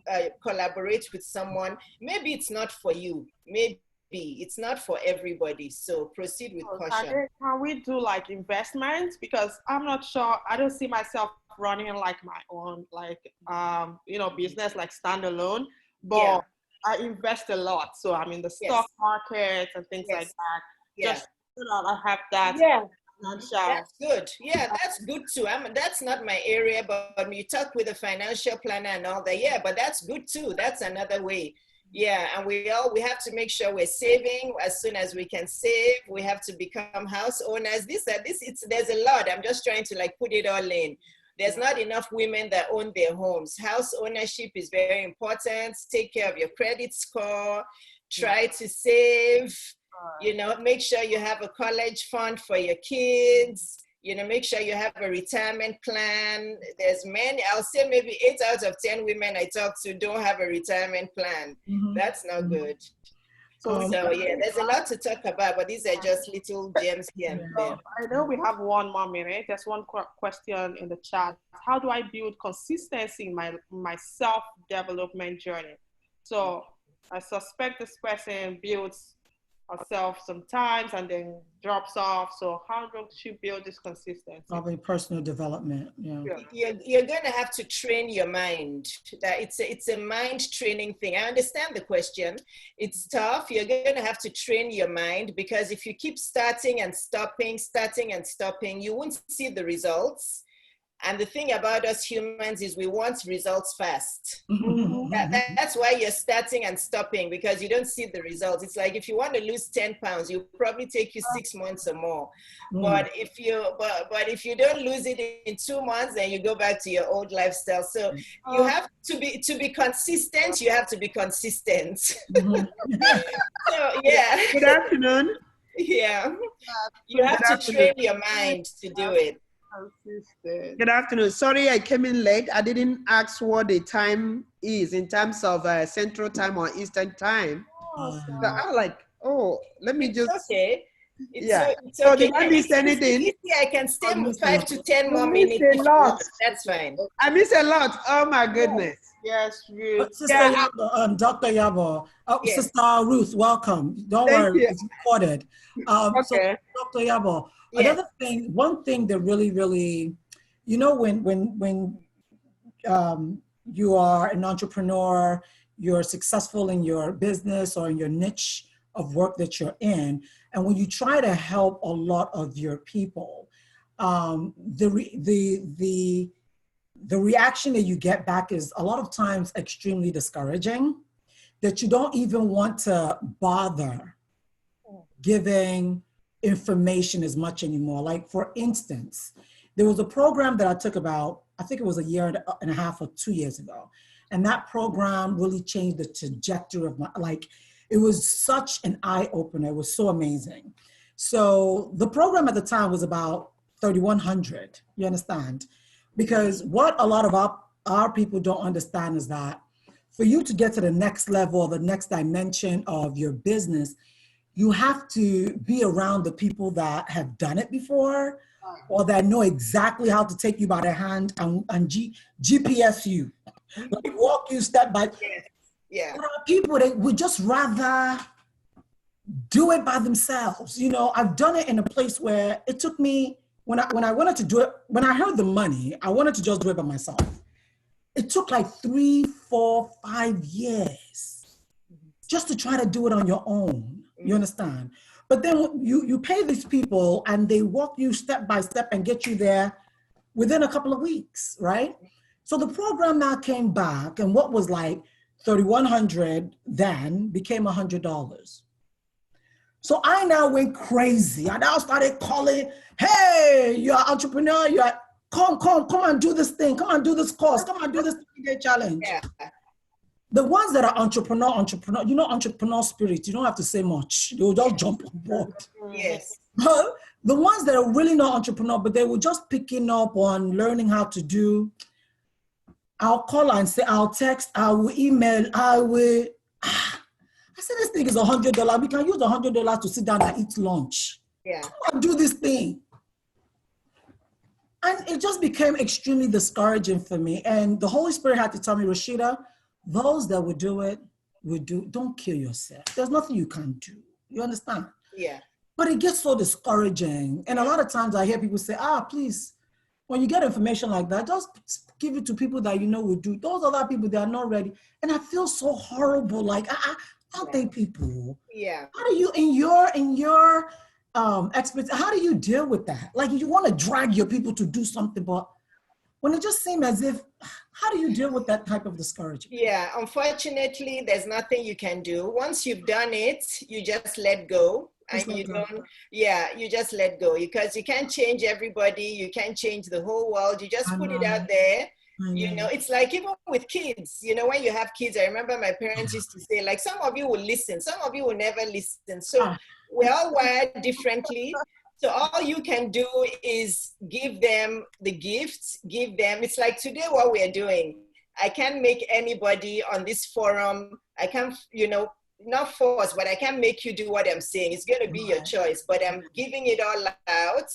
collaborate with someone, maybe it's not for you. Maybe it's not for everybody. So proceed with caution. Can we do like investments? Because I'm not sure, I don't see myself running like my own business like standalone, but I invest a lot. So I'm in the stock market and things like that. Just so that I have that. That's good. That's good too. That's not my area, but you talk with a financial planner and all that. But that's good too. That's another way. And we have to make sure we're saving as soon as we can save. We have to become house owners. There's a lot. I'm just trying to put it all in. There's not enough women that own their homes. House ownership is very important. Take care of your credit score. Try to save. Make sure you have a college fund for your kids. Make sure you have a retirement plan. There's I'll say maybe 8 out of 10 women I talk to don't have a retirement plan. That's not good. So there's a lot to talk about, but these are just little gems here and there. I know we have 1 more minute. There's one question in the chat. How do I build consistency in my self-development journey? So I suspect this person builds herself sometimes and then drops off. So how do you build this consistency? Probably personal development. You're going to have to train your mind. That it's a mind training thing. I understand the question. It's tough. You're going to have to train your mind because if you keep starting and stopping, you won't see the results. And the thing about us humans is we want results fast. Mm-hmm. That's why you're starting and stopping, because you don't see the results. It's like if you want to lose 10 pounds, it'll probably take you 6 months or more. But if you don't lose it in 2 months, then you go back to your old lifestyle. So you have to be consistent. You have to be consistent. So yeah. Good afternoon. Yeah. You have to train your mind to do it. Good afternoon. Sorry, I came in late. I didn't ask what the time is in terms of Central Time or Eastern Time. So I was like, oh, let me just. Okay. It's okay. So did I miss anything? I can stay 5 to 10 more missed minutes. a lot. That's fine. I miss a lot. Oh my goodness. Yes, Ruth. Sister Iyabo, Dr. Iyabo, Yes. Sister Ruth, welcome. Don't Thank worry, you. it's recorded. Okay. So, Dr. Iyabo, Yes. another thing, one thing that really, you know, when you are an entrepreneur, you're successful in your business or in your niche of work that you're in, and when you try to help a lot of your people, the reaction that you get back is a lot of times extremely discouraging, that you don't even want to bother giving information as much anymore. Like for instance, there was a program that I took about, I think it was a year and a half or 2 years ago. And that program really changed the trajectory of my, like, it was such an eye opener. It was so amazing. So the program at the time was about 3,100, you understand? Because what a lot of our people don't understand is that for you to get to the next level or the next dimension of your business, you have to be around the people that have done it before or that know exactly how to take you by the hand and GPS you, like walk you step by. Yeah. There are people that would just rather do it by themselves. You know, I've done it in a place where it took me, when I wanted to do it, when I heard the money, I wanted to just do it by myself. It took like 3, 4, 5 years just to try to do it on your own. You understand? But then you pay these people and they walk you step by step and get you there within a couple of weeks, right? So the program now came back, and what was like $3,100 then became $100. So I now went crazy. I now started calling, hey, you're an entrepreneur, come and do this thing, come and do this course, come and do this 3-day challenge. Yeah. The ones that are entrepreneur, you know, entrepreneur spirit, you don't have to say much. They will just jump on board. Yes. But the ones that are really not entrepreneur, but they were just picking up on learning how to do, I'll call and say, I'll text, I will email, I said, this thing is $100. We can use $100 to sit down and eat lunch. Yeah. Come on, do this thing. And it just became extremely discouraging for me. And the Holy Spirit had to tell me, Rashida, those that would do it, don't kill yourself. There's nothing you can do. You understand? Yeah. But it gets so discouraging. And a lot of times I hear people say, please, when you get information like that, just give it to people that you know will do. Those other people, they are not ready. And I feel so horrible. Like, aren't they people? Yeah. How do you, in your expertise, how do you deal with that? Like, you want to drag your people to do something, but when it just seems as if, how do you deal with that type of discouragement? Yeah, unfortunately, there's nothing you can do. Once you've done it, you just let go. And you just let go, because you can't change everybody. You can't change the whole world. You just put it out there. You know, it's like even with kids, you know, when you have kids, I remember my parents used to say, like, some of you will listen, some of you will never listen. So we're all wired differently. So all you can do is give them the gifts, it's like today what we're doing. I can't make anybody on this forum, I can't, you know, not force, but I can't make you do what I'm saying. It's going to be your choice, but I'm giving it all out,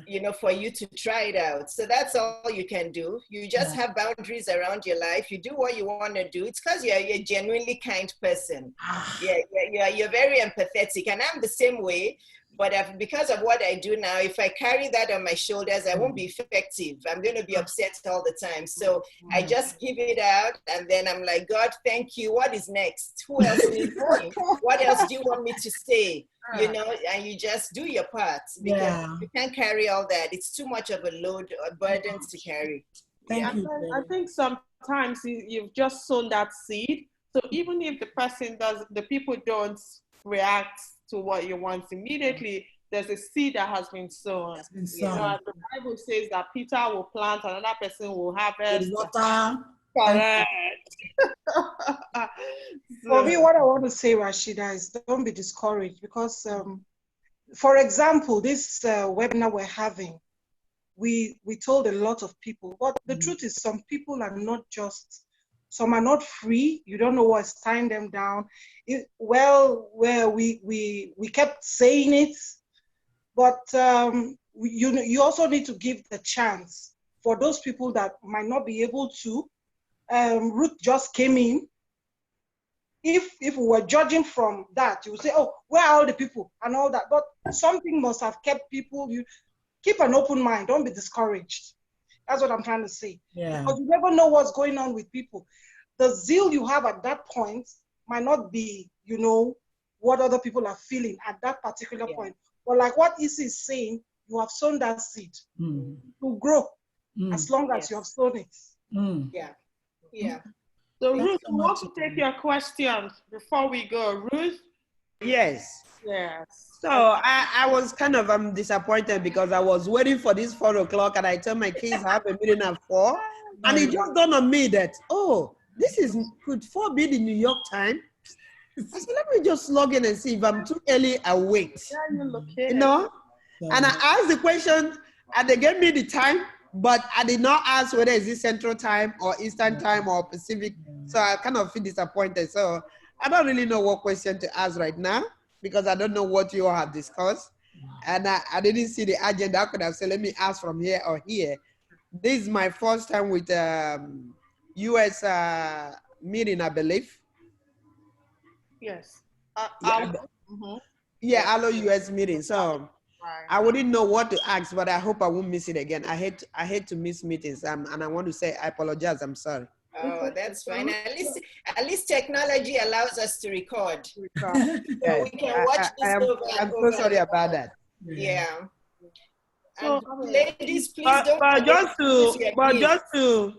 you know, for you to try it out. So that's all you can do. You just have boundaries around your life. You do what you want to do. It's because you're a genuinely kind person. You're very empathetic. And I'm the same way. But because of what I do now, if I carry that on my shoulders, I won't be effective. I'm going to be upset all the time. So I just give it out, and then I'm like, God, thank you. What is next? Who else needs me? What else do you want me to say? You know, and you just do your part, because you can't carry all that. It's too much of a load or burden to carry. Thank you. I think sometimes you've just sown that seed. So even if the people don't react to what you want immediately, there's a seed that has been sown. You know, the Bible says that Peter will plant, another person will harvest. Correct. For me, what I want to say, Rashida, is don't be discouraged, because, for example, this webinar we're having, we told a lot of people, but the truth is some people are not just, some are not free. You don't know what's tying them down. We kept saying it, but you also need to give the chance for those people that might not be able to. Ruth just came in. If we were judging from that, you would say, oh, where are all the people and all that? But something must have kept people. You keep an open mind. Don't be discouraged. That's what I'm trying to say. Yeah. Because you never know what's going on with people. The zeal you have at that point might not be, you know, what other people are feeling at that particular point. But like what Isi is saying, you have sown that seed to grow as long as you have sown it. Yeah. So Ruth, we want to take your questions before we go. Ruth? Yes. Yes. So I was kind of disappointed because I was waiting for this 4 o'clock, and I told my kids I have a meeting at 4. And it just dawned on me that, could 4 be the New York time? I said, let me just log in and see if I'm too early, I wait. You know? And I asked the question, and they gave me the time, but I did not ask whether it's Central Time or Eastern Time or Pacific. So I kind of feel disappointed. So I don't really know what question to ask right now, because I don't know what you all have discussed. And I didn't see the agenda. I could have said, let me ask from here or here. This is my first time with U.S. meeting, I believe. Yes. AWLO U.S. meeting. So I wouldn't know what to ask, but I hope I won't miss it again. I hate to miss meetings, and I want to say I apologize. I'm sorry. Oh, that's fine. At least technology allows us to record. So we can watch this over and I'm so sorry about that. Yeah. So, ladies, please don't. Just to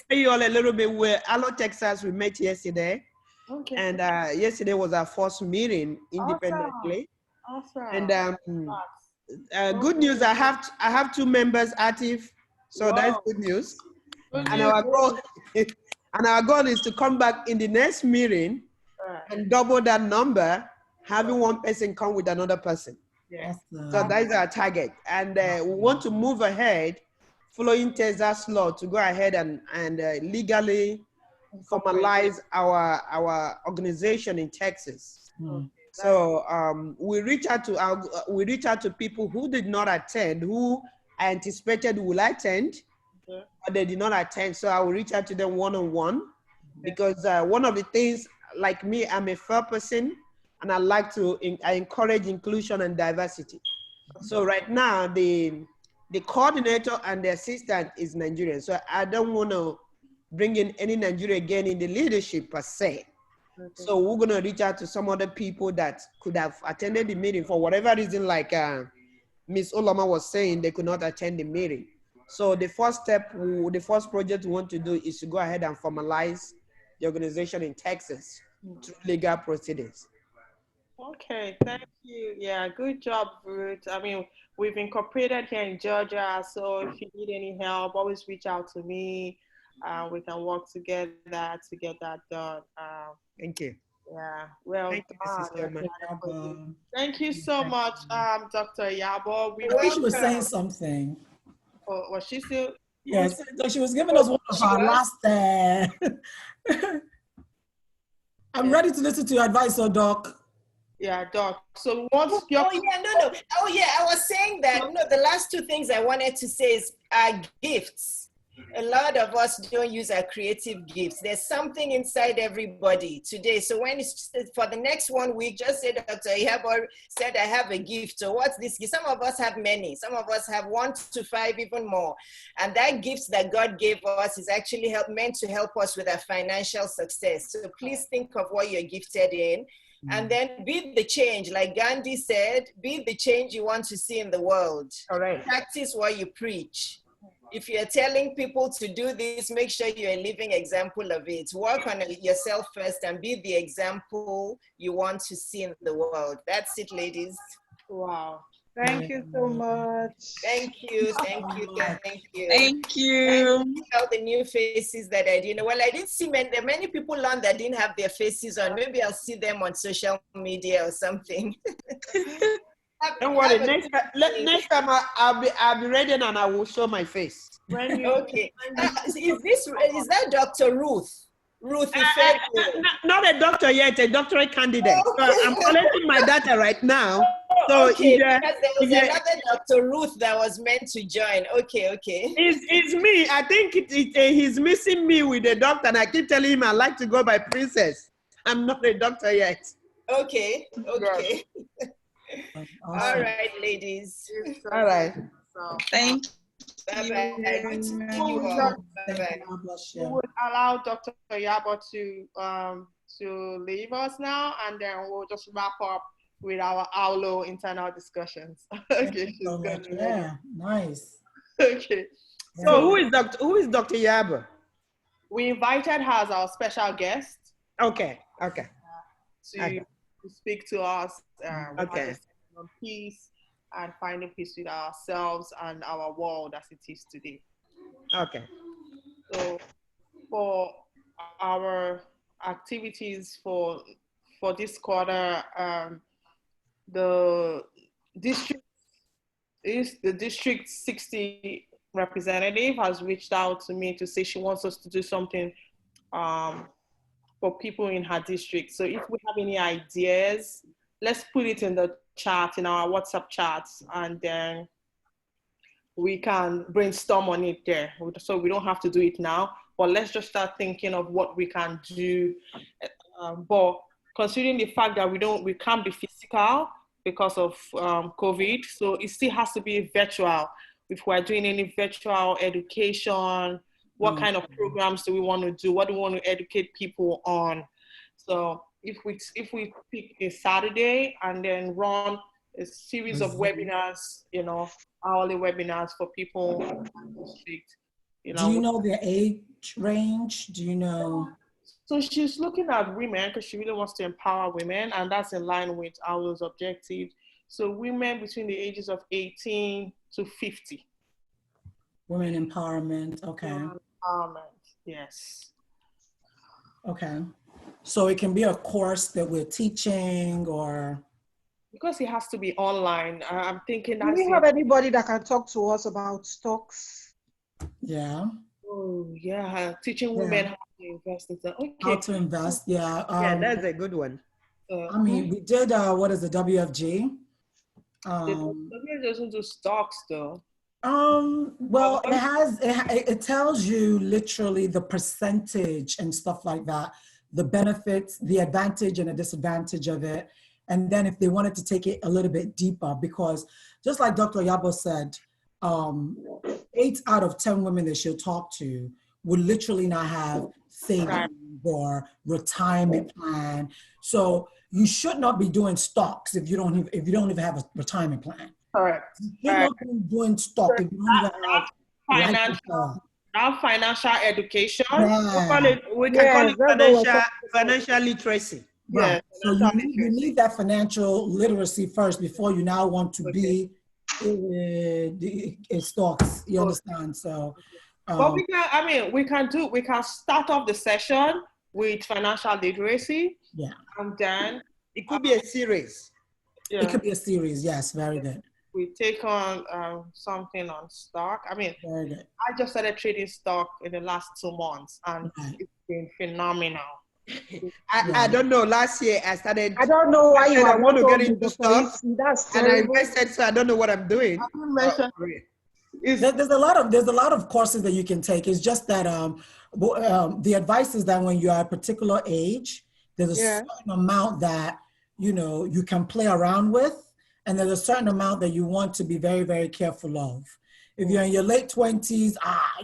tell you all a little bit, where AWLO Texas, we met yesterday. Okay. And yesterday was our first meeting independently. Awesome. And good news, I have 2 members active, so that's good news. And our goal is to come back in the next meeting and double that number, having 1 person come with another person. Yes. So that is our target, and we want to move ahead, following Texas law, to go ahead and legally formalize our organization in Texas. So we reach out to people who did not attend, who I anticipated will attend, but they did not attend. So I will reach out to them one-on-one, because one of the things, like me, I'm a fair person, and I encourage inclusion and diversity. So right now, the coordinator and the assistant is Nigerian. So I don't want to bring in any Nigerian again in the leadership per se. So we're going to reach out to some other people that could have attended the meeting for whatever reason, like Ms. Olama was saying, they could not attend the meeting. So the first step, the first project we want to do is to go ahead and formalize the organization in Texas through legal proceedings. Okay, thank you. Yeah, good job, Ruth. I mean, we've incorporated here in Georgia, so if you need any help, always reach out to me. We can work together to get that done. Thank you. Yeah, well Thank done. Thank you so much, Dr. Iyabo. I think she was saying something. Oh, was she still? Yes, so she was giving us one of our last. I'm ready to listen to your advice, Doc. Yeah, Doc. So what's your... I was saying that, the last 2 things I wanted to say is gifts. a lot of us don't use our creative gifts. There's something inside everybody today. So when it's for the next 1 week, just say, Dr. Iyabo said, I have a gift. So what's this gift? Some of us have many. Some of us have 1 to 5, even more. And that gift that God gave us is actually meant to help us with our financial success. So please think of what you're gifted in. And then be the change. Like Gandhi said, be the change you want to see in the world. All right. Practice what you preach. If you're telling people to do this, make sure you're a living example of it. Work on yourself first and be the example you want to see in the world. That's it, ladies. Wow. Thank you so much. Thank you, thank you, thank you. Thank you. All the new faces that I didn't know. Well, I didn't see many people on that didn't have their faces on. Maybe I'll see them on social media or something. Don't worry. Next time I'll be ready and I will show my face. Okay. Is that Dr. Ruth? Not a doctor yet, a doctorate candidate. Okay. So I'm collecting my data right now. So okay, because there was another Dr. Ruth that was meant to join. Okay. It's me. I think he's missing me with a doctor, and I keep telling him I like to go by princess. I'm not a doctor yet. Okay. Yes. All right, ladies. All right. So, Thank you. Bye-bye. We would allow Dr. Iyabo to leave us now, and then we'll just wrap up with our AWLO internal discussions. Okay. Yeah, nice. Okay. So who is Dr. Iyabo? We invited her as our special guest. Okay. To speak to us okay. on peace and finding peace with ourselves and our world as it is today. Okay. So for our activities for this quarter, the district 60 representative has reached out to me to say she wants us to do something for people in her district. So if we have any ideas, let's put it in the chat, in our WhatsApp chats, and then we can brainstorm on it there. So we don't have to do it now, but let's just start thinking of what we can do. But considering the fact that we can't be physical because of COVID, so it still has to be virtual. If we're doing any virtual education, what kind of programs do we want to do? What do we want to educate people on? So if we pick a Saturday and then run a series of webinars, hourly webinars for people in the district. Do you know their age range? Do you know? So she's looking at women because she really wants to empower women, and that's in line with AWLO's objective. So women between the ages of 18 to 50. Women empowerment, okay. Empowerment, yes. Okay. So it can be a course that we're teaching, or? Because it has to be online. I'm thinking do we have anybody that can talk to us about stocks? Yeah. Oh, yeah. Teaching women how to invest. Okay. How to invest, yeah. Yeah, that's a good one. I mean, we did, what is the WFG? The WFG doesn't do stocks, though. Well, it tells you literally the percentage and stuff like that, the benefits, the advantage and the disadvantage of it. And then if they wanted to take it a little bit deeper, because just like Dr. Iyabo said, 8 out of 10 women that she'll talk to would literally not have savings or retirement plan. So you should not be doing stocks if you don't even have a retirement plan. Correct. You should not be doing stock if you don't even have financial education. Yeah. We can call it financial literacy. Right. So you need that financial literacy first before you now want to be in stocks. You understand? So, but we can start off the session with financial literacy. Yeah. And then it could be a series. Yeah. It could be a series. Yes. Very good. We take on something on stock. Very good. I just started trading stock in the last 2 months, and it's been phenomenal. I don't know. Last year I started. I don't know why you want to get into stocks, and I invested, so I don't know what I'm doing. there's a lot of courses that you can take. It's just that the advice is that when you are a particular age, there's a certain amount that you can play around with, and there's a certain amount that you want to be very, very careful of. If you're in your late 20s,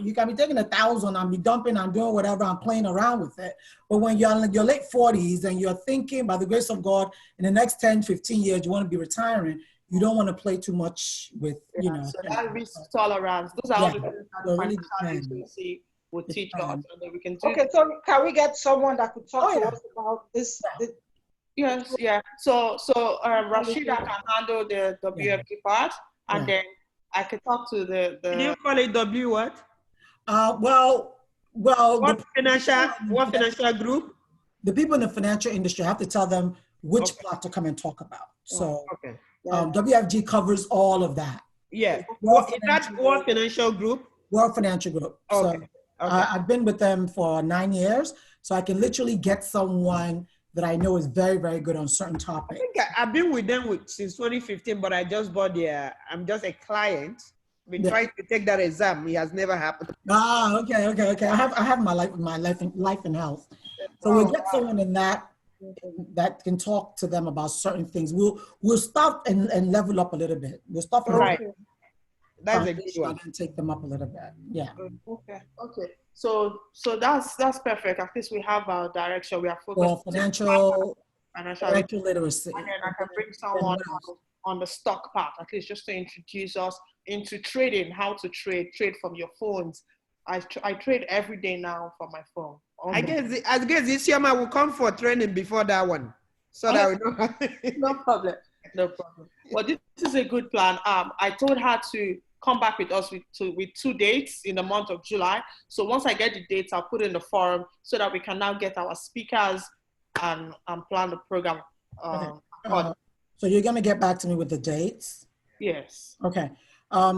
you can be taking 1,000 and be dumping and doing whatever and playing around with it. But when you're in your late 40s and you're thinking, by the grace of God, in the next 10, 15 years, you want to be retiring, you don't want to play too much with, So that risk tolerance, those are all the things that the financial agency will teach us, and then we can do. Okay, so can we get someone that could talk to us about this? Yes, yeah. So Rashida can handle the WFG part, and then I could talk to the. Can you call it W what? Well. What financial group? The people in the financial industry, I have to tell them which part to come and talk about. So WFG covers all of that. Yeah. Is that World Financial Group? World Financial Group. Okay. So I've been with them for 9 years, so I can literally get someone that I know is very, very good on certain topics. I think I've been with them since 2015, but I just bought I'm just a client. Been trying to take that exam. It has never happened. Okay. I have my life and health. So we'll get someone in that can talk to them about certain things. We'll start and level up a little bit. We'll start right. That's a good one. And take them up a little bit. Yeah. Okay. So that's perfect. At least we have our direction. We are focused on financial literacy. And then I can bring someone on the stock part, at least just to introduce us into trading, how to trade from your phones. I trade every day now from my phone. I guess this year I will come for training before that one, so that we know. No problem. Well, this is a good plan. I told her to come back with us with 2 dates in the month of July. So once I get the dates, I'll put it in the forum so that we can now get our speakers and plan the program. So you're going to get back to me with the dates? Yes. Okay.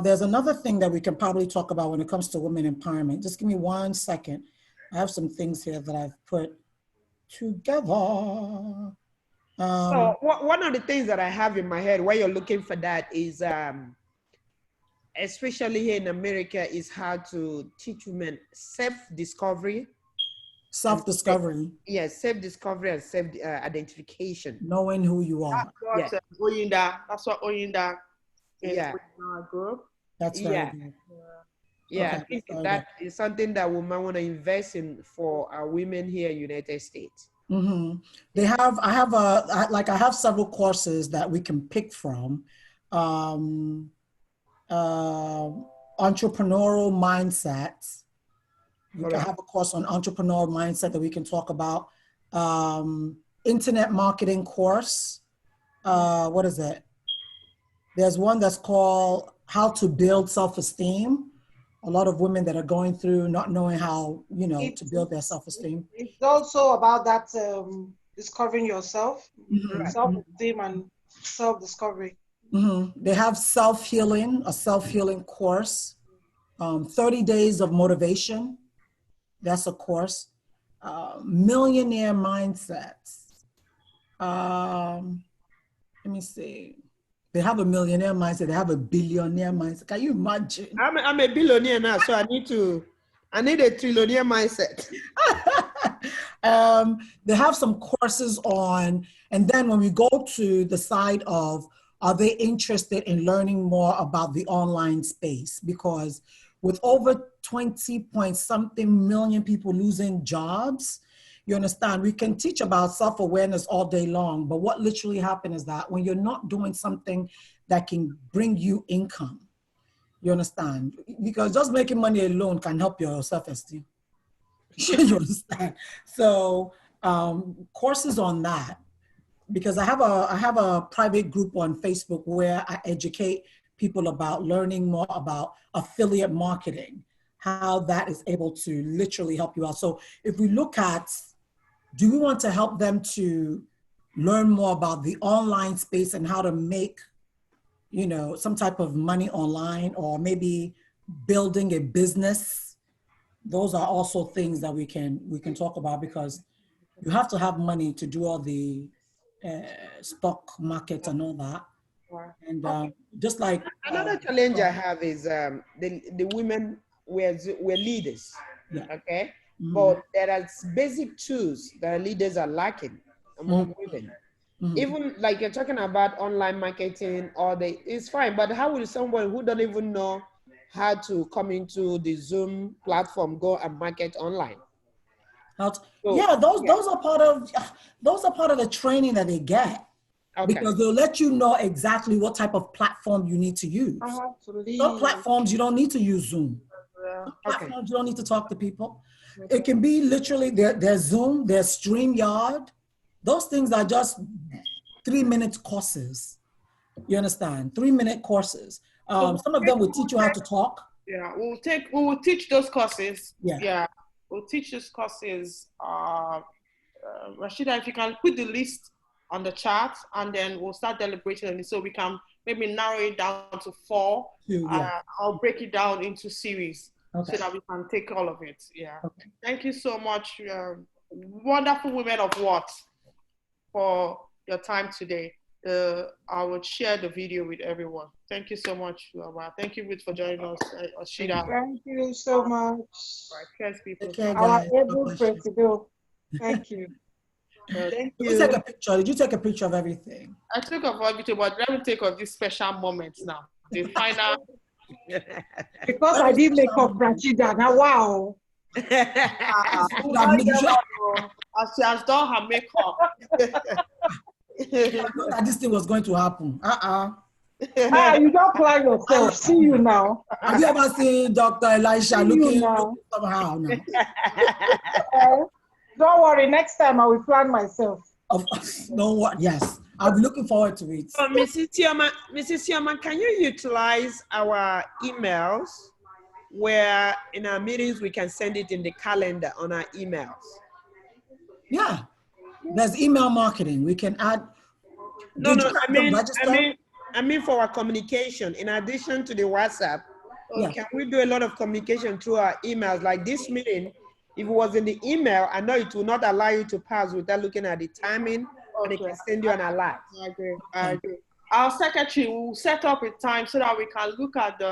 There's another thing that we can probably talk about when it comes to women empowerment. Just give me 1 second. I have some things here that I've put together. So one of the things that I have in my head while you're looking for that is, especially here in America, is how to teach women self-discovery. Self-discovery. Yes, self-discovery and self-identification. Knowing who you are. That's what Oyinda in our group. That's very good. Yeah, I think that is something that we might want to invest in for our women here in the United States. Mm-hmm. I have several courses that we can pick from. Entrepreneurial mindsets. I have a course on entrepreneurial mindset that we can talk about. Internet marketing course. What is it? There's one that's called How to Build Self-Esteem. A lot of women that are going through not knowing how, to build their self-esteem. It's also about that discovering yourself, self-esteem and self-discovery. Mm-hmm. They have a self-healing course. 30 Days of Motivation. That's a course. Millionaire Mindsets. Let me see. They have a millionaire mindset. They have a billionaire mindset. Can you imagine? I'm a billionaire now, so I need a trillionaire mindset. They have some courses on, and then when we go to the side of, are they interested in learning more about the online space? Because with over 20-point-something million people losing jobs, you understand, we can teach about self-awareness all day long, but what literally happens is that when you're not doing something that can bring you income, you understand? Because just making money alone can help your self-esteem. You understand? So courses on that, because I have a private group on Facebook where I educate people about learning more about affiliate marketing, how that is able to literally help you out. So if we look at, do we want to help them to learn more about the online space and how to make, some type of money online, or maybe building a business? Those are also things that we can talk about, because you have to have money to do all the stock market and all that. And just like another challenge I have is the women were leaders, okay, but there are basic tools that leaders are lacking among women. Even like you're talking about online marketing, it's fine, but how will someone who don't even know how to come into the Zoom platform go and market online? Those are part of the training that they get. Okay. Because they'll let you know exactly what type of platform you need to use. Some platforms you don't need to use Zoom. Some platforms you don't need to talk to people. It can be literally there's Zoom, there's StreamYard. Those things are just 3-minute courses. You understand? 3-minute courses. Some of them will teach you how to talk. Yeah, we will teach those courses. Yeah, we'll teach those courses. Rashida, if you can put the list on the chat, and then we'll start deliberating on it, so we can maybe narrow it down to 4. I'll break it down into series so that we can take all of it. Yeah. Okay. Thank you so much, wonderful women of what, for your time today. I will share the video with everyone. Thank you so much. Thank you, Ruth, for joining us. Shida. Thank you so much. Right, cheers, people. Our able president. Thank you. Thank you. Take a picture. Did you take a picture of everything? I took a picture, but let me take of these special moments now. The final. Because I did make up Rashida. Now, wow. She has done her makeup. I know that this thing was going to happen. You don't plan yourself. See you now. Have you ever seen Dr. Elisha looking somehow now? Don't worry. Next time I will plan myself. Don't worry. Yes, I'll be looking forward to it. So, Mrs. Sioma, can you utilize our emails where in our meetings we can send it in the calendar on our emails? Yeah. There's email marketing. We can add. I mean for our communication. In addition to the WhatsApp, can we do a lot of communication through our emails? Like this meeting, if it was in the email, I know it will not allow you to pass without looking at the timing, and it can send you an alert. I agree. Our secretary will set up a time so that we can look at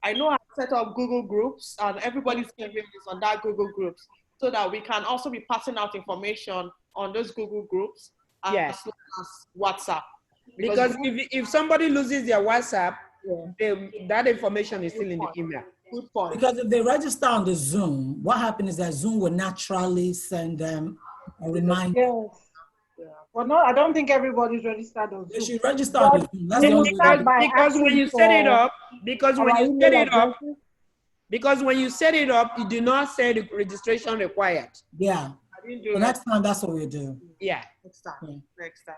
I know I set up Google groups, and everybody's schedule is on that Google groups, so that we can also be passing out information on those Google groups as well as WhatsApp. Because if somebody loses their WhatsApp, that information is still in the email. Good point. Because if they register on the Zoom, what happens is that Zoom will naturally send them a reminder. Yes. Well, no, I don't think everybody's registered on Zoom. They should register on the Zoom. That's the only way. Because when you set it up, because when you set it up, you do not say the registration required. Yeah. The next time, that's what we do. Yeah. Next time.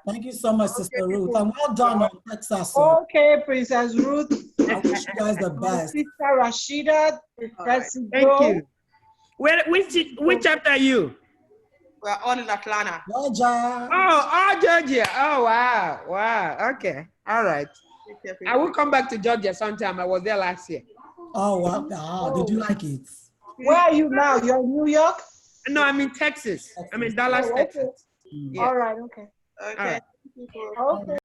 Thank you so much, Sister Ruth. And well done on Texas. Okay, Princess Ruth. I wish you guys the best. Sister Rashida. Thank you. Which chapter are you? We're all in Atlanta. Georgia. Oh, Georgia. Oh, wow. Wow. Okay. All right. I will come back to Georgia sometime. I was there last year. Oh, wow. Did you like it? Where are you now? You're in New York? No, I'm in Texas. I'm in Dallas, Texas. Yeah. All right. Okay. Okay. Okay.